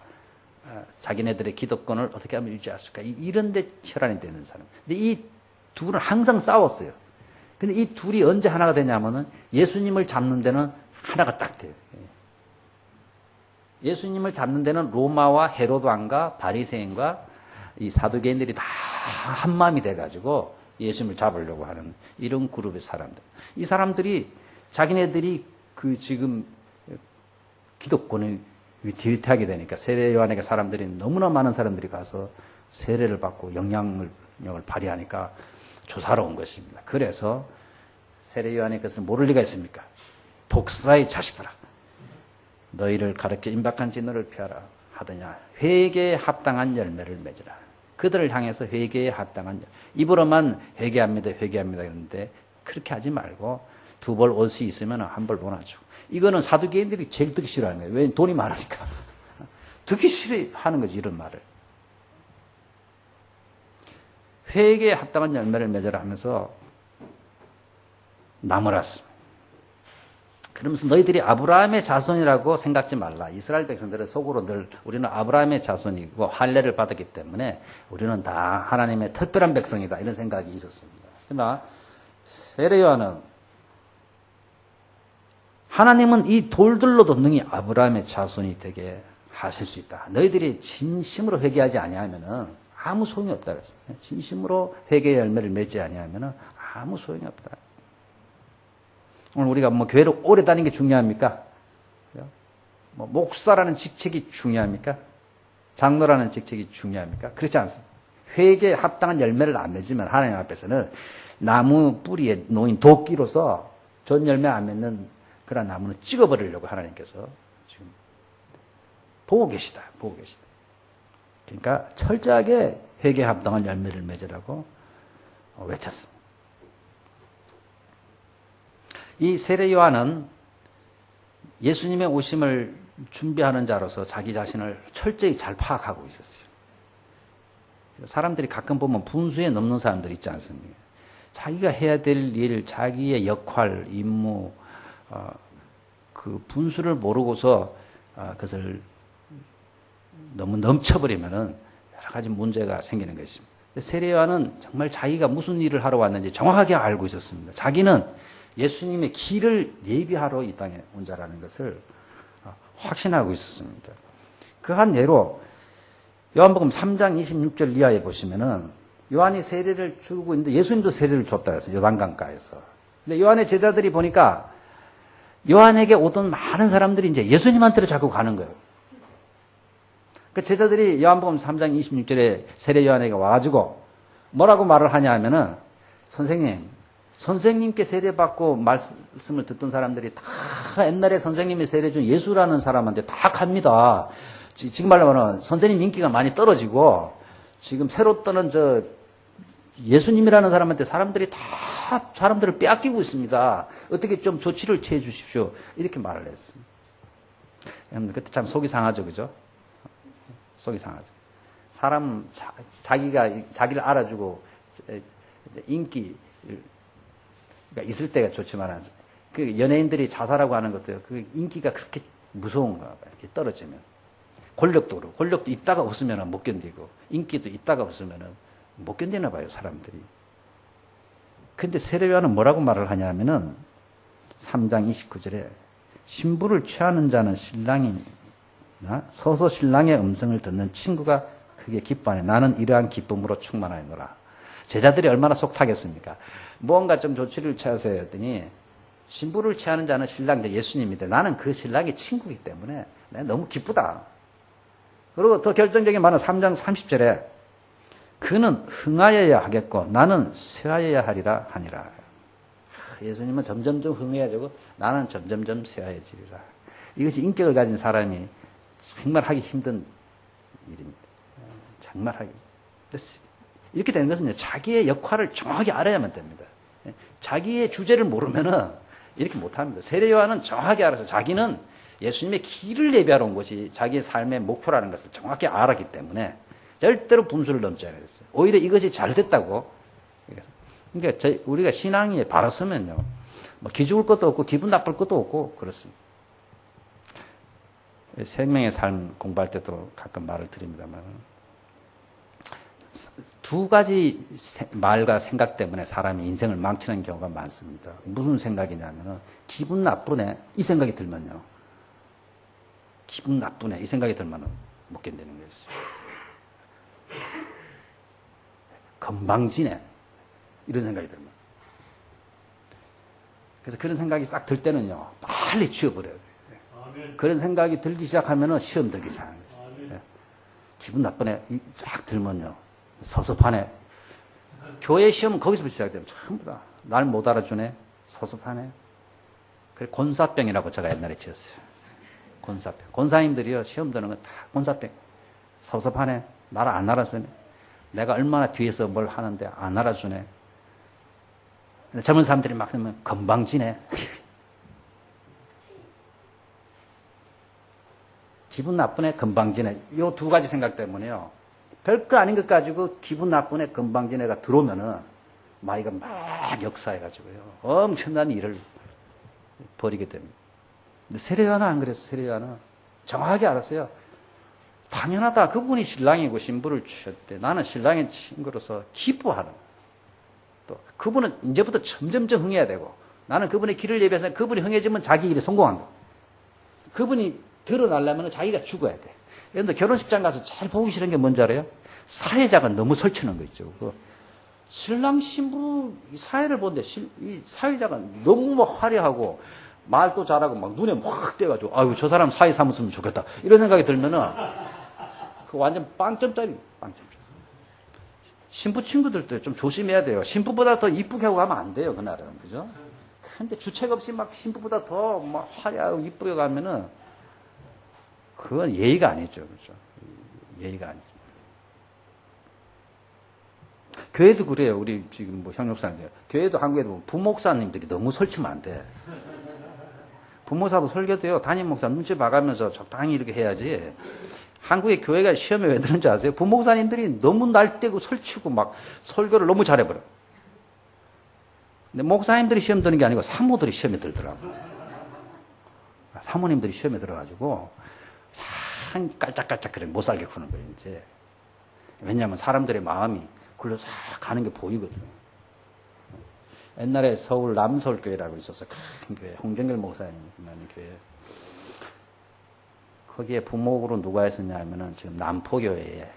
자기네들의 기득권을 어떻게 하면 유지할 수 있을까? 이런 데 혈안이 되는 사람. 근데 이 둘은 항상 싸웠어요. 근데 이 둘이 언제 하나가 되냐면은 예수님을 잡는 데는 하나가 딱 돼요. 예수님을 잡는 데는 로마와 헤로드 왕과 바리새인과 이 사두개인들이 다 한마음이 돼가지고 예수님을 잡으려고 하는 이런 그룹의 사람들. 이 사람들이 자기네들이 그 지금 기득권을 위태하게 되니까 세례 요한에게 사람들이 너무나 많은 사람들이 가서 세례를 받고 영향력을 발휘하니까 조사로 온 것입니다. 그래서 세례 요한의 것을 모를 리가 있습니까? 독사의 자식들아, 너희를 가르쳐 임박한 진노를 피하라 하더냐. 회개에 합당한 열매를 맺으라. 그들을 향해서 회개에 합당한, 입으로만 회개합니다, 회개합니다 그러는데 그렇게 하지 말고 두 벌 올 수 있으면 한 벌 논하죠. 이거는 사두개인들이 제일 듣기 싫어하는 거예요. 왜? 돈이 많으니까. 듣기 싫어하는 거지, 이런 말을. 회개에 합당한 열매를 맺으라 하면서 나무랐습니다. 그러면서 너희들이 아브라함의 자손이라고 생각지 말라. 이스라엘 백성들은 속으로 늘 우리는 아브라함의 자손이고 할례를 받았기 때문에 우리는 다 하나님의 특별한 백성이다. 이런 생각이 있었습니다. 그러나 세례 요한은 하나님은 이 돌들로도 능히 아브라함의 자손이 되게 하실 수 있다. 너희들이 진심으로 회개하지 아니하면은 아무 소용이 없다. 그랬습니다. 진심으로 회개의 열매를 맺지 아니하면은 아무 소용이 없다. 오늘 우리가 뭐 교회를 오래 다니는 게 중요합니까? 뭐 목사라는 직책이 중요합니까? 장로라는 직책이 중요합니까? 그렇지 않습니다. 회개에 합당한 열매를 안 맺으면 하나님 앞에서는 나무 뿌리에 놓인 도끼로서 전 열매 안 맺는 그런 나무는 찍어버리려고 하나님께서 지금 보고 계시다. 보고 계시다. 그러니까 철저하게 회개에 합당한 열매를 맺으라고 외쳤습니다. 이 세례 요한은 예수님의 오심을 준비하는 자로서 자기 자신을 철저히 잘 파악하고 있었어요. 사람들이 가끔 보면 분수에 넘는 사람들 있지 않습니까? 자기가 해야 될 일, 자기의 역할, 임무, 그 분수를 모르고서 그것을 너무 넘쳐버리면은 여러 가지 문제가 생기는 것입니다. 세례 요한은 정말 자기가 무슨 일을 하러 왔는지 정확하게 알고 있었습니다. 자기는 예수님의 길을 예비하러 이 땅에 온 자라는 것을 확신하고 있었습니다. 그 한 예로 요한복음 3장 26절 이하에 보시면은 요한이 세례를 주고 있는데 예수님도 세례를 줬다 해서 요단강가에서. 근데 요한의 제자들이 보니까 요한에게 오던 많은 사람들이 이제 예수님한테로 자꾸 가는 거예요. 그 제자들이 요한복음 3장 26절에 세례 요한에게 와가지고 뭐라고 말을 하냐 하면은 선생님께 세례받고 말씀을 듣던 사람들이 다 옛날에 선생님이 세례 준 예수라는 사람한테 다 갑니다. 지금 말하면 선생님 인기가 많이 떨어지고 지금 새로 떠는 저 예수님이라는 사람한테 사람들이 다 사람들을 빼앗기고 있습니다. 어떻게 좀 조치를 취해 주십시오. 이렇게 말을 했습니다. 여러분들 그때 참 속이 상하죠, 그죠? 속이 상하죠. 사람 자기를 알아주고 인기가 있을 때가 좋지만 그 연예인들이 자살하고 하는 것도 그 인기가 그렇게 무서운가 봐요. 떨어지면 권력도 그렇고 권력도 있다가 없으면 못 견디고 인기도 있다가 없으면 못 견디나 봐요, 사람들이. 근데 세례 요한은 뭐라고 말을 하냐면은 3장 29절에 신부를 취하는 자는 신랑이나 서서 신랑의 음성을 듣는 친구가 크게 기뻐하네. 나는 이러한 기쁨으로 충만하노라. 제자들이 얼마나 속 타겠습니까? 무언가 좀 조치를 취하세요 했더니 신부를 취하는 자는 신랑 예수님인데 나는 그 신랑의 친구이기 때문에 내가 너무 기쁘다. 그리고 더 결정적인 말은 3장 30절에 그는 흥하여야 하겠고 나는 쇠하여야 하리라 하니라. 예수님은 점점점 흥해야 되고 나는 점점점 쇠하여지리라. 이것이 인격을 가진 사람이 정말 하기 힘든 일입니다. 정말 하기. 이렇게 되는 것은 자기의 역할을 정확하게 알아야만 됩니다. 자기의 주제를 모르면은 이렇게 못합니다. 세례 요한은 정확하게 알아서 자기는 예수님의 길을 예비하러 온 것이 자기의 삶의 목표라는 것을 정확히 알았기 때문에 절대로 분수를 넘지 않았어요. 오히려 이것이 잘 됐다고. 그러니까 우리가 신앙이 바랐으면요, 뭐 기죽을 것도 없고 기분 나쁠 것도 없고 그렇습니다. 생명의 삶 공부할 때도 가끔 말을 드립니다만 두 가지 말과 생각 때문에 사람이 인생을 망치는 경우가 많습니다. 무슨 생각이냐면은 기분 나쁘네 이 생각이 들면요, 기분 나쁘네 이 생각이 들면은 못 견디는 거였어요. 건방지네 이런 생각이 들면, 그래서 그런 생각이 싹 들 때는요 빨리 지워버려야 돼요. 그런 생각이 들기 시작하면은 시험 들기 시작하는 거죠. 기분 나쁘네 쫙 들면요 섭섭하네. 교회 시험은 거기서부터 시작돼요. 전부 다 날 못 알아주네, 섭섭하네. 그래 곤사병이라고 제가 옛날에 지었어요. 곤사병. 곤사님들이요 시험 드는 건 다 곤사병. 섭섭하네, 나를 안 알아주네, 내가 얼마나 뒤에서 뭘 하는데 안 알아주네. 젊은 사람들이 막 그러면 건방지네. 기분 나쁘네, 건방지네. 요 두 가지 생각 때문에요. 별거 아닌 것 가지고 기분 나쁘네, 건방지네가 들어오면은 마이가 막 역사해가지고요. 엄청난 일을 벌이게 됩니다. 근데 세례 요한은 안 그랬어요. 세례 요한은 정확하게 알았어요. 당연하다. 그분이 신랑이고 신부를 취했대. 나는 신랑의 친구로서 기뻐하는. 또 그분은 이제부터 점점점 흥해야 되고 나는 그분의 길을 예비해서 그분이 흥해지면 자기 일이 성공한 거. 그분이 드러나려면 자기가 죽어야 돼. 그런데 결혼식장 가서 제일 보기 싫은 게 뭔지 알아요? 사회자가 너무 설치는 거 있죠. 그 신랑 신부 사회를 보는데 이 사회자가 너무 막 화려하고 말도 잘하고 막 눈에 확 떼가지고 아유 저 사람 사회 삼았으면 좋겠다 이런 생각이 들면은 그 완전 빵점짜리 빵점. 신부 친구들도 좀 조심해야 돼요. 신부보다 더 이쁘게 하고 가면 안 돼요 그날은. 그죠? 근데 주책 없이 막 신부보다 더 막 화려하고 이쁘게 가면은 그건 예의가 아니죠. 그렇죠? 예의가 아니죠. 교회도 그래요. 우리 지금 뭐 형육사님. 교회도 한국에도 보면 부목사님들이 너무 설치면 안 돼. 부목사도 설교도요. 담임 목사 눈치 봐가면서 적당히 이렇게 해야지. 한국의 교회가 시험에 왜 드는지 아세요? 부목사님들이 너무 날뛰고 설치고 막 설교를 너무 잘해버려. 근데 목사님들이 시험 드는 게 아니고 사모들이 시험에 들더라고. 사모님들이 시험에 들어가지고 참 깔짝깔짝 그래 못 살게 구는 거예요, 이제. 왜냐하면 사람들의 마음이 굴러 싹 가는 게 보이거든. 옛날에 서울 남서울교회라고 있었어. 큰 교회. 홍정길 목사님 있는 교회. 거기에 부목으로 누가 있었냐 하면은 지금 남포교회에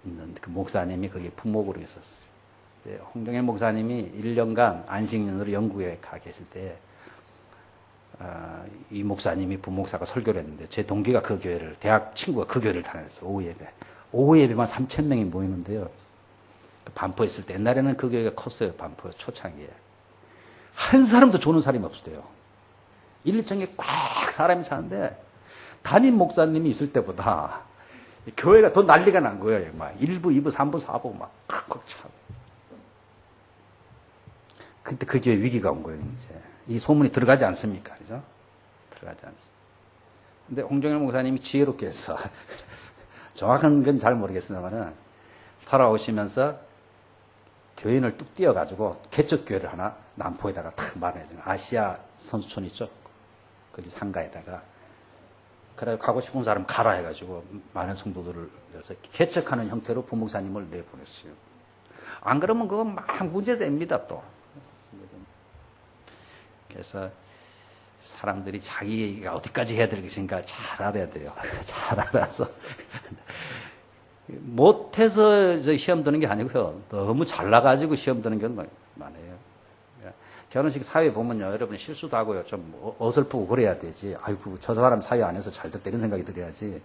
있는 그 목사님이 거기에 부목으로 있었어요. 홍정일 목사님이 1년간 안식년으로 영국에 가 계실 때, 이 목사님이 부목사가 설교를 했는데, 제 동기가 그 교회를, 대학 친구가 그 교회를 다녔어요. 오후 예배. 오후 예배만 3,000명이 모이는데요. 반포에 있을 때, 옛날에는 그 교회가 컸어요. 반포 초창기에. 한 사람도 조는 사람이 없었대요. 1층에 꽉 사람이 사는데, 담임 목사님이 있을 때보다 교회가 더 난리가 난 거예요. 막 1부, 2부, 3부, 4부 막 콱콱 차고. 그때 그 교회 위기가 온 거예요, 이제. 이 소문이 들어가지 않습니까? 그죠? 들어가지 않습니다. 근데 홍정일 목사님이 지혜롭게 해서, 정확한 건 잘 모르겠습니다만은, 돌아오시면서 교인을 뚝 띄워가지고 개척교회를 하나 남포에다가 탁 마련해줘요. 아시아 선수촌 있죠? 거기 상가에다가. 그래 가고 싶은 사람 가라 해가지고 많은 성도들을 내서 개척하는 형태로 부목사님을 내보냈어요. 안 그러면 그건 막 문제됩니다, 또. 그래서 사람들이 자기가 어디까지 해야 될 것인가 잘 알아야 돼요. 잘 알아서. 못해서 시험 드는 게 아니고요. 너무 잘나가지고 시험 드는 경우가 많아요. 결혼식 사회 보면요. 여러분 실수도 하고요. 좀 어설프고 그래야 되지. 아이고, 저 사람 사회 안에서 잘 됐다 이런 생각이 들어야지.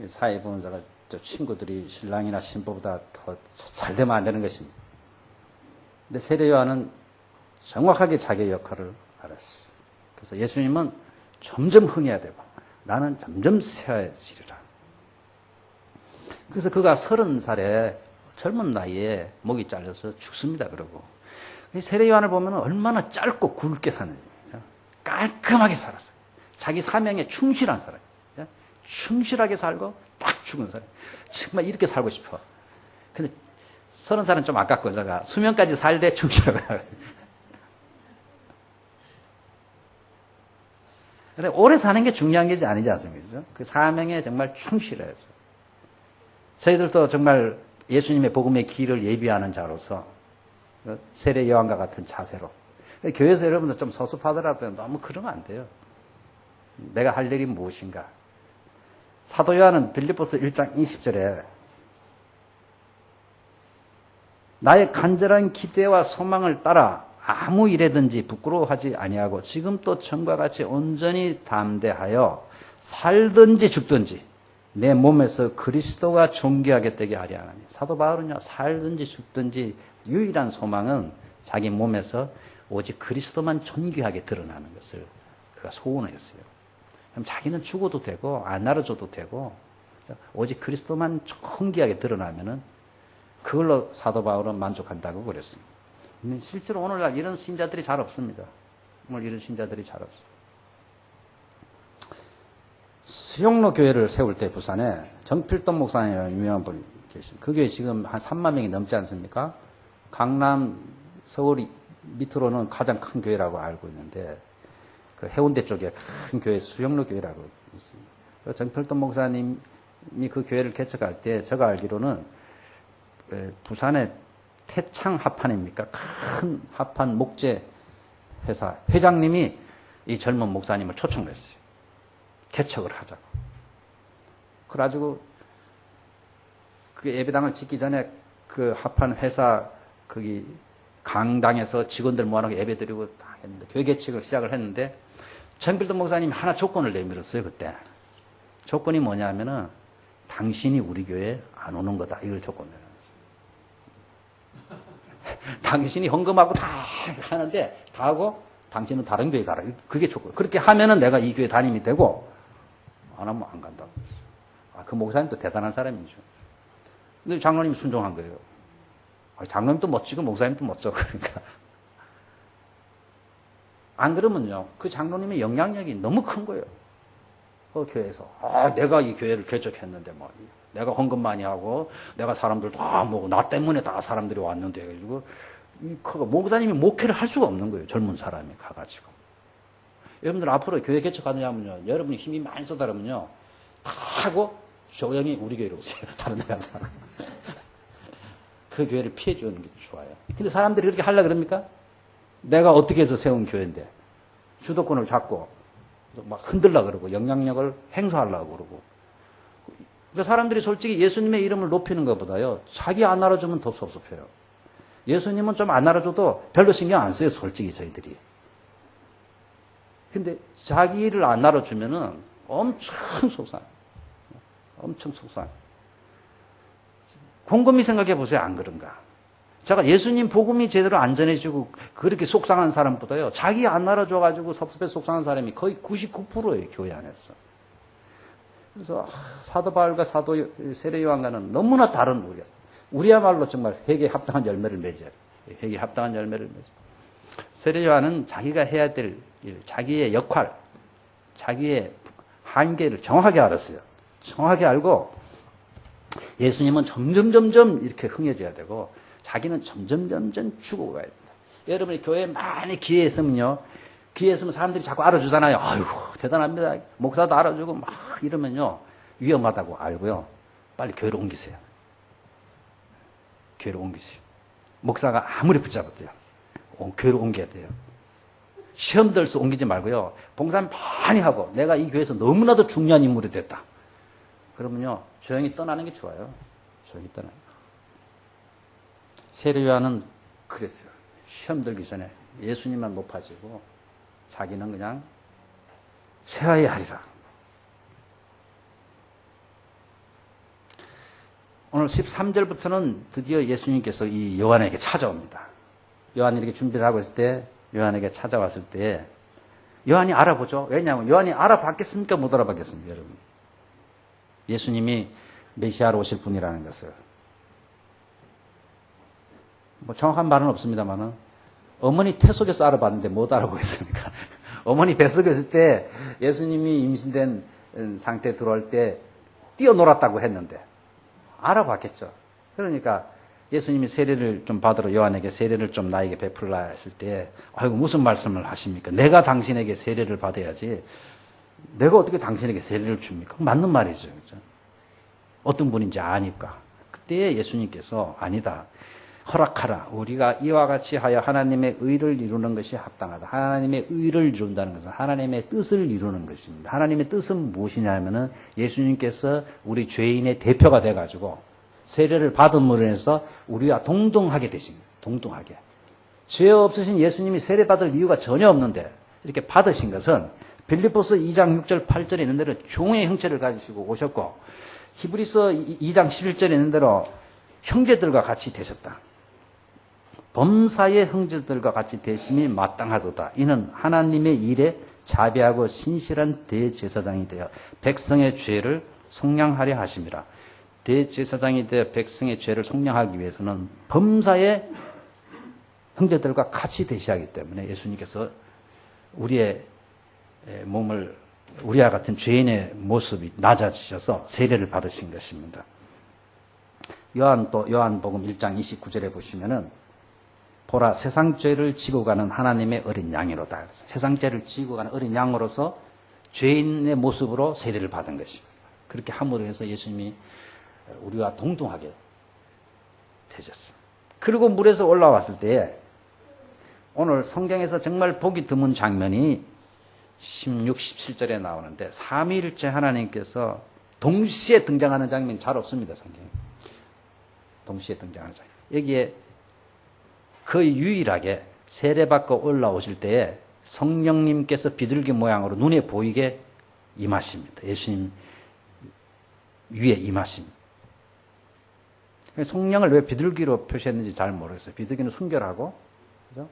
사회 보는 사람, 저 친구들이 신랑이나 신부보다 더 잘 되면 안 되는 것입니다. 근데 세례 요한은 정확하게 자기의 역할을 알았어요. 그래서 예수님은 점점 흥해야 되고 나는 점점 세워지리라. 그래서 그가 30살에 젊은 나이에 목이 잘려서 죽습니다. 그러고 세례 요한을 보면 얼마나 짧고 굵게 사는지 깔끔하게 살았어요. 자기 사명에 충실한 사람. 충실하게 살고 딱 죽은 사람. 정말 이렇게 살고 싶어. 근데 30살은 좀 아깝고 제가 수명까지 살되 충실하고. 그래, 오래 사는 게 중요한 게 아니지 않습니까? 그 사명에 정말 충실해서. 저희들도 정말 예수님의 복음의 길을 예비하는 자로서 세례 요한과 같은 자세로. 교회에서 여러분들 좀 서습하더라도 너무 그러면 안 돼요. 내가 할 일이 무엇인가. 사도 요한은 빌립보서 1장 20절에 나의 간절한 기대와 소망을 따라 아무 일에든지 부끄러워하지 아니하고 지금 또 전과 같이 온전히 담대하여 살든지 죽든지 내 몸에서 그리스도가 존귀하게 되게 하려 하나니. 사도 바울은요, 살든지 죽든지 유일한 소망은 자기 몸에서 오직 그리스도만 존귀하게 드러나는 것을 그가 소원했어요. 그럼 자기는 죽어도 되고 안 나눠줘도 되고 오직 그리스도만 존귀하게 드러나면은 그걸로 사도 바울은 만족한다고 그랬습니다. 근데 실제로 오늘날 이런 신자들이 잘 없습니다. 오늘 이런 신자들이 잘 없어요. 수용로 교회를 세울 때 부산에 정필돈 목사님 유명한 분이 계십니다. 그 교회 지금 한 3만 명이 넘지 않습니까? 강남, 서울 밑으로는 가장 큰 교회라고 알고 있는데 그 해운대 쪽에 큰 교회 수용로 교회라고 있습니다. 정필돈 목사님이 그 교회를 개척할 때 제가 알기로는 부산의 태창 합판입니까? 큰 합판 목재 회사 회장님이 이 젊은 목사님을 초청을 했어요. 개척을 하자고. 그래가지고 그 예배당을 짓기 전에 그 합판 회사 거기 강당에서 직원들 모아놓고 예배 드리고 다 했는데 교회 개척을 시작을 했는데 정필돈 목사님이 하나 조건을 내밀었어요. 그때 조건이 뭐냐면은 당신이 우리 교회에 안 오는 거다. 이걸 조건 내밀었어요. 당신이 헌금하고 다 하는데 다 하고 당신은 다른 교회 가라. 그게 좋고 그렇게 하면은 내가 이 교회 담임이 되고 안 하면 안 간다고. 그 목사님도 대단한 사람이죠. 근데 장로님이 순종한 거예요. 장로님도 멋지고 목사님도 멋져. 그러니까 안 그러면요 그 장로님의 영향력이 너무 큰 거예요. 그 교회에서 내가 이 교회를 개척했는데 뭐 내가 헌금 많이 하고 내가 사람들 다 모으고 나 때문에 다 사람들이 왔는데 해가지고 목사님이 목회를 할 수가 없는 거예요. 젊은 사람이 가가지고. 여러분들 앞으로 교회 개척하느냐면요 여러분이 힘이 많이 쏟아르면요 다 하고 조용히 우리 교회로 오세요. 다른 데 가서 그 교회를 피해 주는 게 좋아요. 근데 사람들이 그렇게 하려고 그럽니까? 내가 어떻게 해서 세운 교회인데 주도권을 잡고 막 흔들려고 그러고 영향력을 행사하려고 그러고 그러니까 사람들이 솔직히 예수님의 이름을 높이는 것보다요 자기 안 알아주면 더 섭섭해요. 예수님은 좀 안 알아줘도 별로 신경 안 써요. 솔직히 저희들이. 근데 자기를 안 알아주면은 엄청 속상해요. 엄청 속상해요. 곰곰이 생각해 보세요. 안 그런가? 제가 예수님 복음이 제대로 안 전해지고 그렇게 속상한 사람보다요. 자기 안 알아줘가지고 섭섭해 속상한 사람이 거의 99%예요. 교회 안에서. 그래서 사도 바울과 사도 세례 요한과는 너무나 다른 우리야말로 정말 회개에 합당한 열매를 맺어요. 회개에 합당한 열매를 맺어요. 세례 요한은 자기가 해야 될 일, 자기의 역할, 자기의 한계를 정확하게 알았어요. 정확하게 알고 예수님은 점점 이렇게 흥해져야 되고 자기는 점점 죽어가야 된다. 여러분이 교회에 많이 기회했으면요. 기회했으면 사람들이 자꾸 알아주잖아요. 아이고 대단합니다. 목사도 알아주고 막 이러면요. 위험하다고 알고요. 빨리 교회로 옮기세요. 교회로 옮기세요. 목사가 아무리 붙잡았대요. 교회로 옮겨야 돼요. 시험 들서 옮기지 말고요. 봉사를 많이 하고 내가 이 교회에서 너무나도 중요한 인물이 됐다. 그러면요. 조용히 떠나는 게 좋아요. 조용히 떠나는 거. 세례 요한은 그랬어요. 시험 들기 전에 예수님만 높아지고 자기는 그냥 쇠하여야 하리라. 오늘 13절부터는 드디어 예수님께서 이 요한에게 찾아옵니다. 요한이 이렇게 준비를 하고 있을 때 요한에게 찾아왔을 때 요한이 알아보죠. 왜냐하면 요한이 알아봤겠습니까? 못 알아봤겠습니까? 여러분. 예수님이 메시아로 오실 분이라는 것을. 뭐 정확한 말은 없습니다만은 어머니 태 속에서 알아봤는데 못 알아보겠습니까? 어머니 뱃속에 있을 때 예수님이 임신된 상태에 들어올 때 뛰어놀았다고 했는데 알아봤겠죠. 그러니까 예수님이 세례를 좀 받으러 요한에게 세례를 좀 나에게 베풀라 했을 때 아이고 무슨 말씀을 하십니까? 내가 당신에게 세례를 받아야지 내가 어떻게 당신에게 세례를 줍니까? 맞는 말이죠. 그렇죠? 어떤 분인지 아니까. 그때 예수님께서 아니다. 허락하라. 우리가 이와 같이 하여 하나님의 의를 이루는 것이 합당하다. 하나님의 의를 이룬다는 것은 하나님의 뜻을 이루는 것입니다. 하나님의 뜻은 무엇이냐 하면은 예수님께서 우리 죄인의 대표가 돼가지고 세례를 받음으로 해서 우리와 동등하게 되신 거예요. 동등하게. 죄 없으신 예수님이 세례 받을 이유가 전혀 없는데 이렇게 받으신 것은 빌립보서 2장 6절 8절에 있는 대로 종의 형체를 가지시고 오셨고 히브리서 2장 11절에 있는 대로 형제들과 같이 되셨다. 범사의 형제들과 같이 되심이 마땅하도다. 이는 하나님의 일에 자비하고 신실한 대제사장이 되어 백성의 죄를 속량하려 하심이라. 대제사장이 되어 백성의 죄를 속량하기 위해서는 범사의 형제들과 같이 되셔야 하기 때문에 예수님께서 우리의 몸을 우리와 같은 죄인의 모습이 낮아지셔서 세례를 받으신 것입니다. 요한복음 1장 29절에 보시면은 보라 세상 죄를 지고 가는 하나님의 어린 양이로다. 세상 죄를 지고 가는 어린 양으로서 죄인의 모습으로 세례를 받은 것입니다. 그렇게 함으로 해서 예수님이 우리와 동등하게 되셨습니다. 그리고 물에서 올라왔을 때 오늘 성경에서 정말 보기 드문 장면이 16, 17절에 나오는데 삼위일체 하나님께서 동시에 등장하는 장면이 잘 없습니다. 성경에. 동시에 등장하는 장면. 여기에 거의 유일하게 세례받고 올라오실 때에 성령님께서 비둘기 모양으로 눈에 보이게 임하십니다. 예수님 위에 임하십니다. 성령을 왜 비둘기로 표시했는지 잘 모르겠어요. 비둘기는 순결하고, 그죠?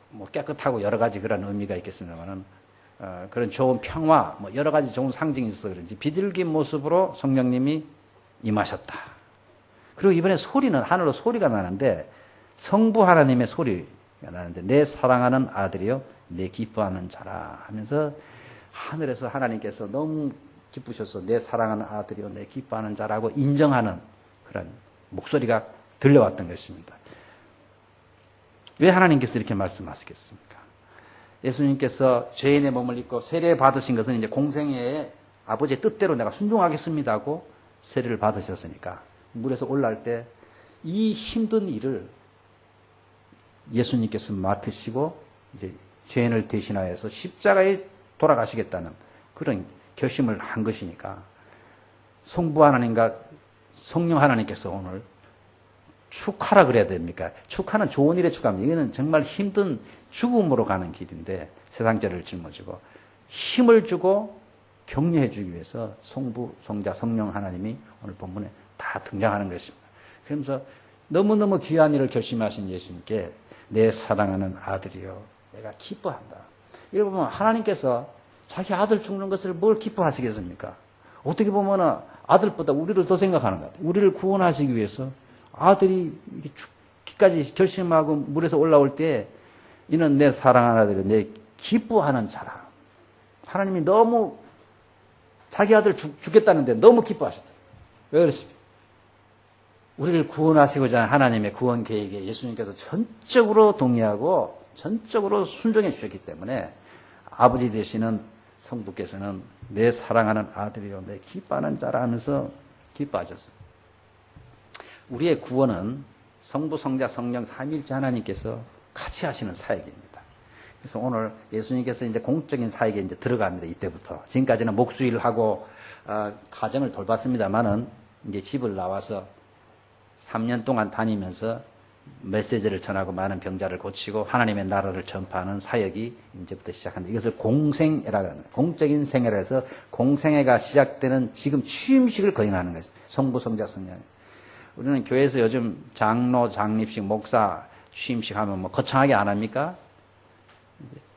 뭐 깨끗하고 여러 가지 그런 의미가 있겠습니다만은, 그런 좋은 평화, 뭐 여러 가지 좋은 상징이 있어서 그런지 비둘기 모습으로 성령님이 임하셨다. 그리고 이번에 소리는 하늘로 소리가 나는데 성부 하나님의 소리가 나는데 내 사랑하는 아들이요 내 기뻐하는 자라 하면서 하늘에서 하나님께서 너무 기쁘셔서 내 사랑하는 아들이요 내 기뻐하는 자라고 인정하는 그런 목소리가 들려왔던 것입니다. 왜 하나님께서 이렇게 말씀하시겠습니까? 예수님께서 죄인의 몸을 입고 세례 받으신 것은 이제 공생애에 아버지의 뜻대로 내가 순종하겠습니다 하고 세례를 받으셨으니까 물에서 올라올 때 이 힘든 일을 예수님께서 맡으시고 이제 죄인을 대신하여서 십자가에 돌아가시겠다는 그런 결심을 한 것이니까 성부 하나님과 성령 하나님께서 오늘 축하라 그래야 됩니까? 축하는 좋은 일에 축하합니다. 이거는 정말 힘든 죽음으로 가는 길인데 세상 죄를 짊어지고 힘을 주고 격려해 주기 위해서 성부, 성자, 성령 하나님이 오늘 본문에 다 등장하는 것입니다. 그러면서 너무너무 귀한 일을 결심하신 예수님께 내 사랑하는 아들이요 내가 기뻐한다. 이걸 보면 하나님께서 자기 아들 죽는 것을 뭘 기뻐하시겠습니까? 어떻게 보면 아들보다 우리를 더 생각하는 것 같아요. 우리를 구원하시기 위해서 아들이 죽기까지 결심하고 물에서 올라올 때 이는 내 사랑하는 아들이 내 기뻐하는 자라. 하나님이 너무 자기 아들 죽겠다는데 너무 기뻐하셨다. 왜 그렇습니까? 우리를 구원하시고자 하는 하나님의 구원 계획에 예수님께서 전적으로 동의하고 전적으로 순종해 주셨기 때문에 아버지 되시는 성부께서는 내 사랑하는 아들이요 내 기뻐하는 자라 하면서 기뻐하셨어요. 우리의 구원은 성부, 성자, 성령 삼위일체 하나님께서 같이 하시는 사역입니다. 그래서 오늘 예수님께서 이제 공적인 사역에 이제 들어갑니다. 이때부터. 지금까지는 목수일을 하고 가정을 돌봤습니다만은 이제 집을 나와서 3년 동안 다니면서 메시지를 전하고 많은 병자를 고치고 하나님의 나라를 전파하는 사역이 이제부터 시작한다. 이것을 공생애라고 합니다. 공적인 생애라 해서 공생애가 시작되는 지금 취임식을 거행하는 거죠. 성부, 성자, 성령. 우리는 교회에서 요즘 장로, 장립식, 목사 취임식 하면 뭐 거창하게 안 합니까?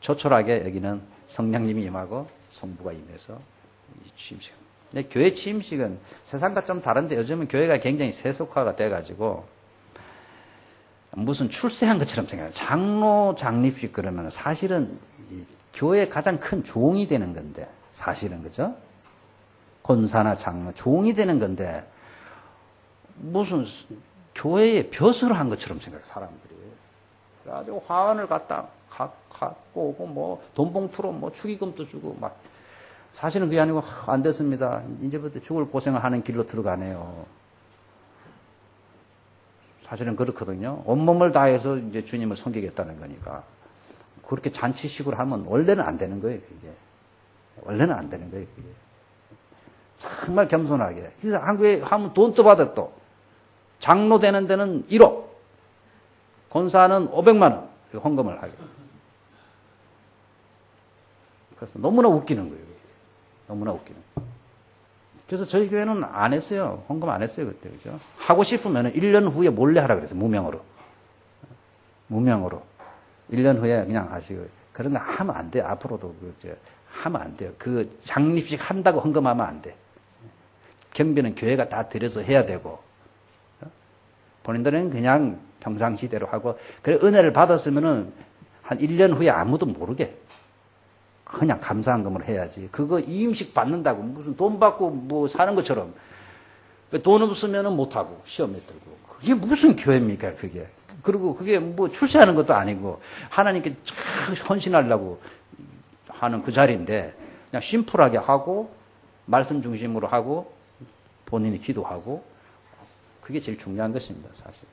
조촐하게 여기는 성령님이 임하고 성부가 임해서 취임식. 근데 교회 취임식은 세상과 좀 다른데 요즘은 교회가 굉장히 세속화가 돼가지고 무슨 출세한 것처럼 생각해요. 장로, 장립식 그러면 사실은 교회의 가장 큰 종이 되는 건데 사실은 그죠? 권사나 장로, 종이 되는 건데 무슨 교회에 벼슬을 한 것처럼 생각해요, 사람들이. 그래가지고 화환을 갖고 오고 뭐 돈봉투로 뭐 축의금도 주고 막 사실은 그게 아니고 안 됐습니다. 이제부터 죽을 고생을 하는 길로 들어가네요. 사실은 그렇거든요. 온몸을 다해서 이제 주님을 섬기겠다는 거니까. 그렇게 잔치식으로 하면 원래는 안 되는 거예요, 그게. 원래는 안 되는 거예요, 그게. 정말 겸손하게. 그래서 한국에 하면 돈도 받아 또. 장로 되는 데는 1억. 권사는 500만 원. 헌금을 하게. 그래서 너무나 웃기는 거예요. 너무나 웃기는 거예요. 그래서 저희 교회는 안 했어요. 헌금 안 했어요, 그때. 그죠? 하고 싶으면 1년 후에 몰래 하라 그랬어요. 무명으로. 무명으로. 1년 후에 그냥 하시고. 그런 거 하면 안 돼요. 앞으로도 하면 안 돼요. 그 장립식 한다고 헌금하면 안 돼. 경비는 교회가 다 들여서 해야 되고. 본인들은 그냥 평상시대로 하고, 그래, 은혜를 받았으면은 한 1년 후에 아무도 모르게 그냥 감사한금을 해야지. 그거 이임식 받는다고 무슨 돈 받고 뭐 사는 것처럼 돈 없으면은 못하고 시험에 들고. 그게 무슨 교회입니까, 그게. 그리고 그게 뭐 출세하는 것도 아니고 하나님께 헌신하려고 하는 그 자리인데 그냥 심플하게 하고 말씀 중심으로 하고 본인이 기도하고 그게 제일 중요한 것입니다, 사실.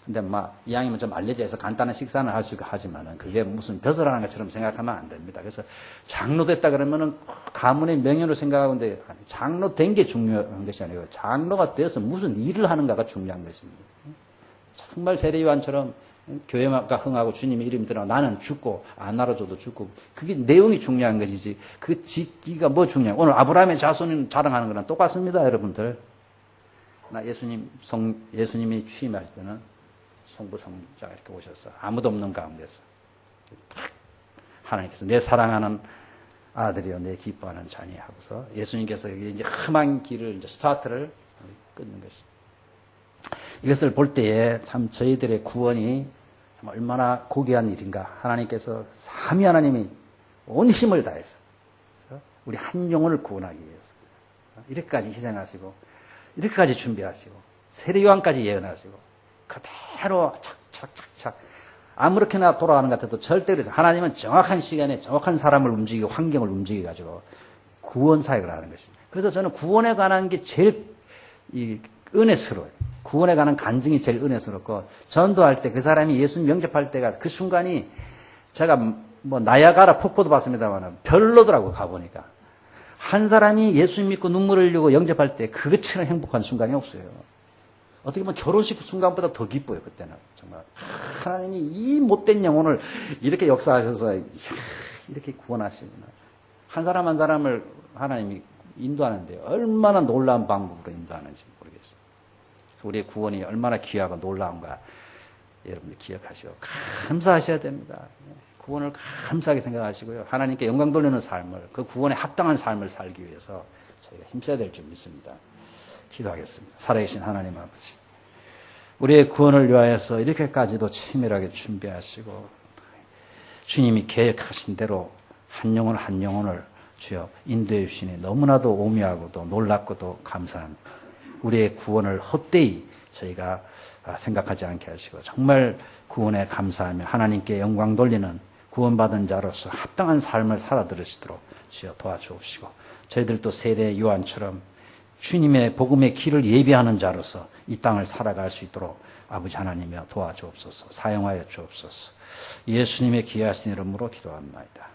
근데 이왕이면 좀 알려져 서 간단한 식사는 할 수 있고 하지만은 그게 무슨 벼슬하는 것처럼 생각하면 안 됩니다. 그래서 장로 됐다 그러면은 가문의 명예로 생각하고 있는데 장로 된 게 중요한 것이 아니고 장로가 되어서 무슨 일을 하는가가 중요한 것입니다. 정말 세례요한처럼 교회가 흥하고 주님의 이름이 들어 나는 죽고 안 알아줘도 죽고 그게 내용이 중요한 것이지 그 짓기가 뭐 중요해요. 오늘 아브라함의 자손을 자랑하는 거랑 똑같습니다, 여러분들. 나 예수님이 취임하실 때는 성부성자가 이렇게 오셔서 아무도 없는 가운데서 딱 하나님께서 내 사랑하는 아들이요 내 기뻐하는 자니 하고서 예수님께서 이제 험한 길을 이제 스타트를 끊는 것입니다. 이것을 볼 때에 참 저희들의 구원이 얼마나 고귀한 일인가. 하나님께서 삼위 하나님이 온 힘을 다해서 우리 한 영혼을 구원하기 위해서 이렇게까지 희생하시고 이렇게까지 준비하시고 세례 요한까지 예언하시고 그대로 착착착착 아무렇게나 돌아가는 것 같아도 절대로 하나님은 정확한 시간에 정확한 사람을 움직이고 환경을 움직여 가지고 구원 사역을 하는 것입니다. 그래서 저는 구원에 관한 게 제일 은혜스러워요. 구원에 관한 간증이 제일 은혜스럽고 전도할 때 그 사람이 예수님 영접할 때가 그 순간이 제가 뭐 나야가라 폭포도 봤습니다만 별로더라고 가보니까 한 사람이 예수님 믿고 눈물을 흘리고 영접할 때 그것처럼 행복한 순간이 없어요. 어떻게 보면 결혼식 순간보다 더 기뻐요. 그때는 정말 하나님이 이 못된 영혼을 이렇게 역사하셔서 이렇게 구원하시구나. 한 사람 한 사람을 하나님이 인도하는데 얼마나 놀라운 방법으로 인도하는지 모르겠어요. 우리의 구원이 얼마나 귀하고 놀라운가 여러분들 기억하시고 감사하셔야 됩니다. 구원을 감사하게 생각하시고요. 하나님께 영광 돌리는 삶을, 그 구원에 합당한 삶을 살기 위해서 저희가 힘써야 될 줄 믿습니다. 기도하겠습니다. 살아계신 하나님 아버지, 우리의 구원을 위하여서 이렇게까지도 치밀하게 준비하시고 주님이 계획하신 대로 한 영혼 한 영혼을 주여 인도해 주시니 너무나도 오묘하고도 놀랍고도 감사합니다. 우리의 구원을 헛되이 저희가 생각하지 않게 하시고 정말 구원에 감사하며 하나님께 영광 돌리는 구원받은 자로서 합당한 삶을 살아들으시도록 주여 도와주옵시고 저희들도 세례 요한처럼 주님의 복음의 길을 예비하는 자로서 이 땅을 살아갈 수 있도록 아버지 하나님이여 도와주옵소서. 사용하여 주옵소서. 예수님의 귀하신 이름으로 기도합니다.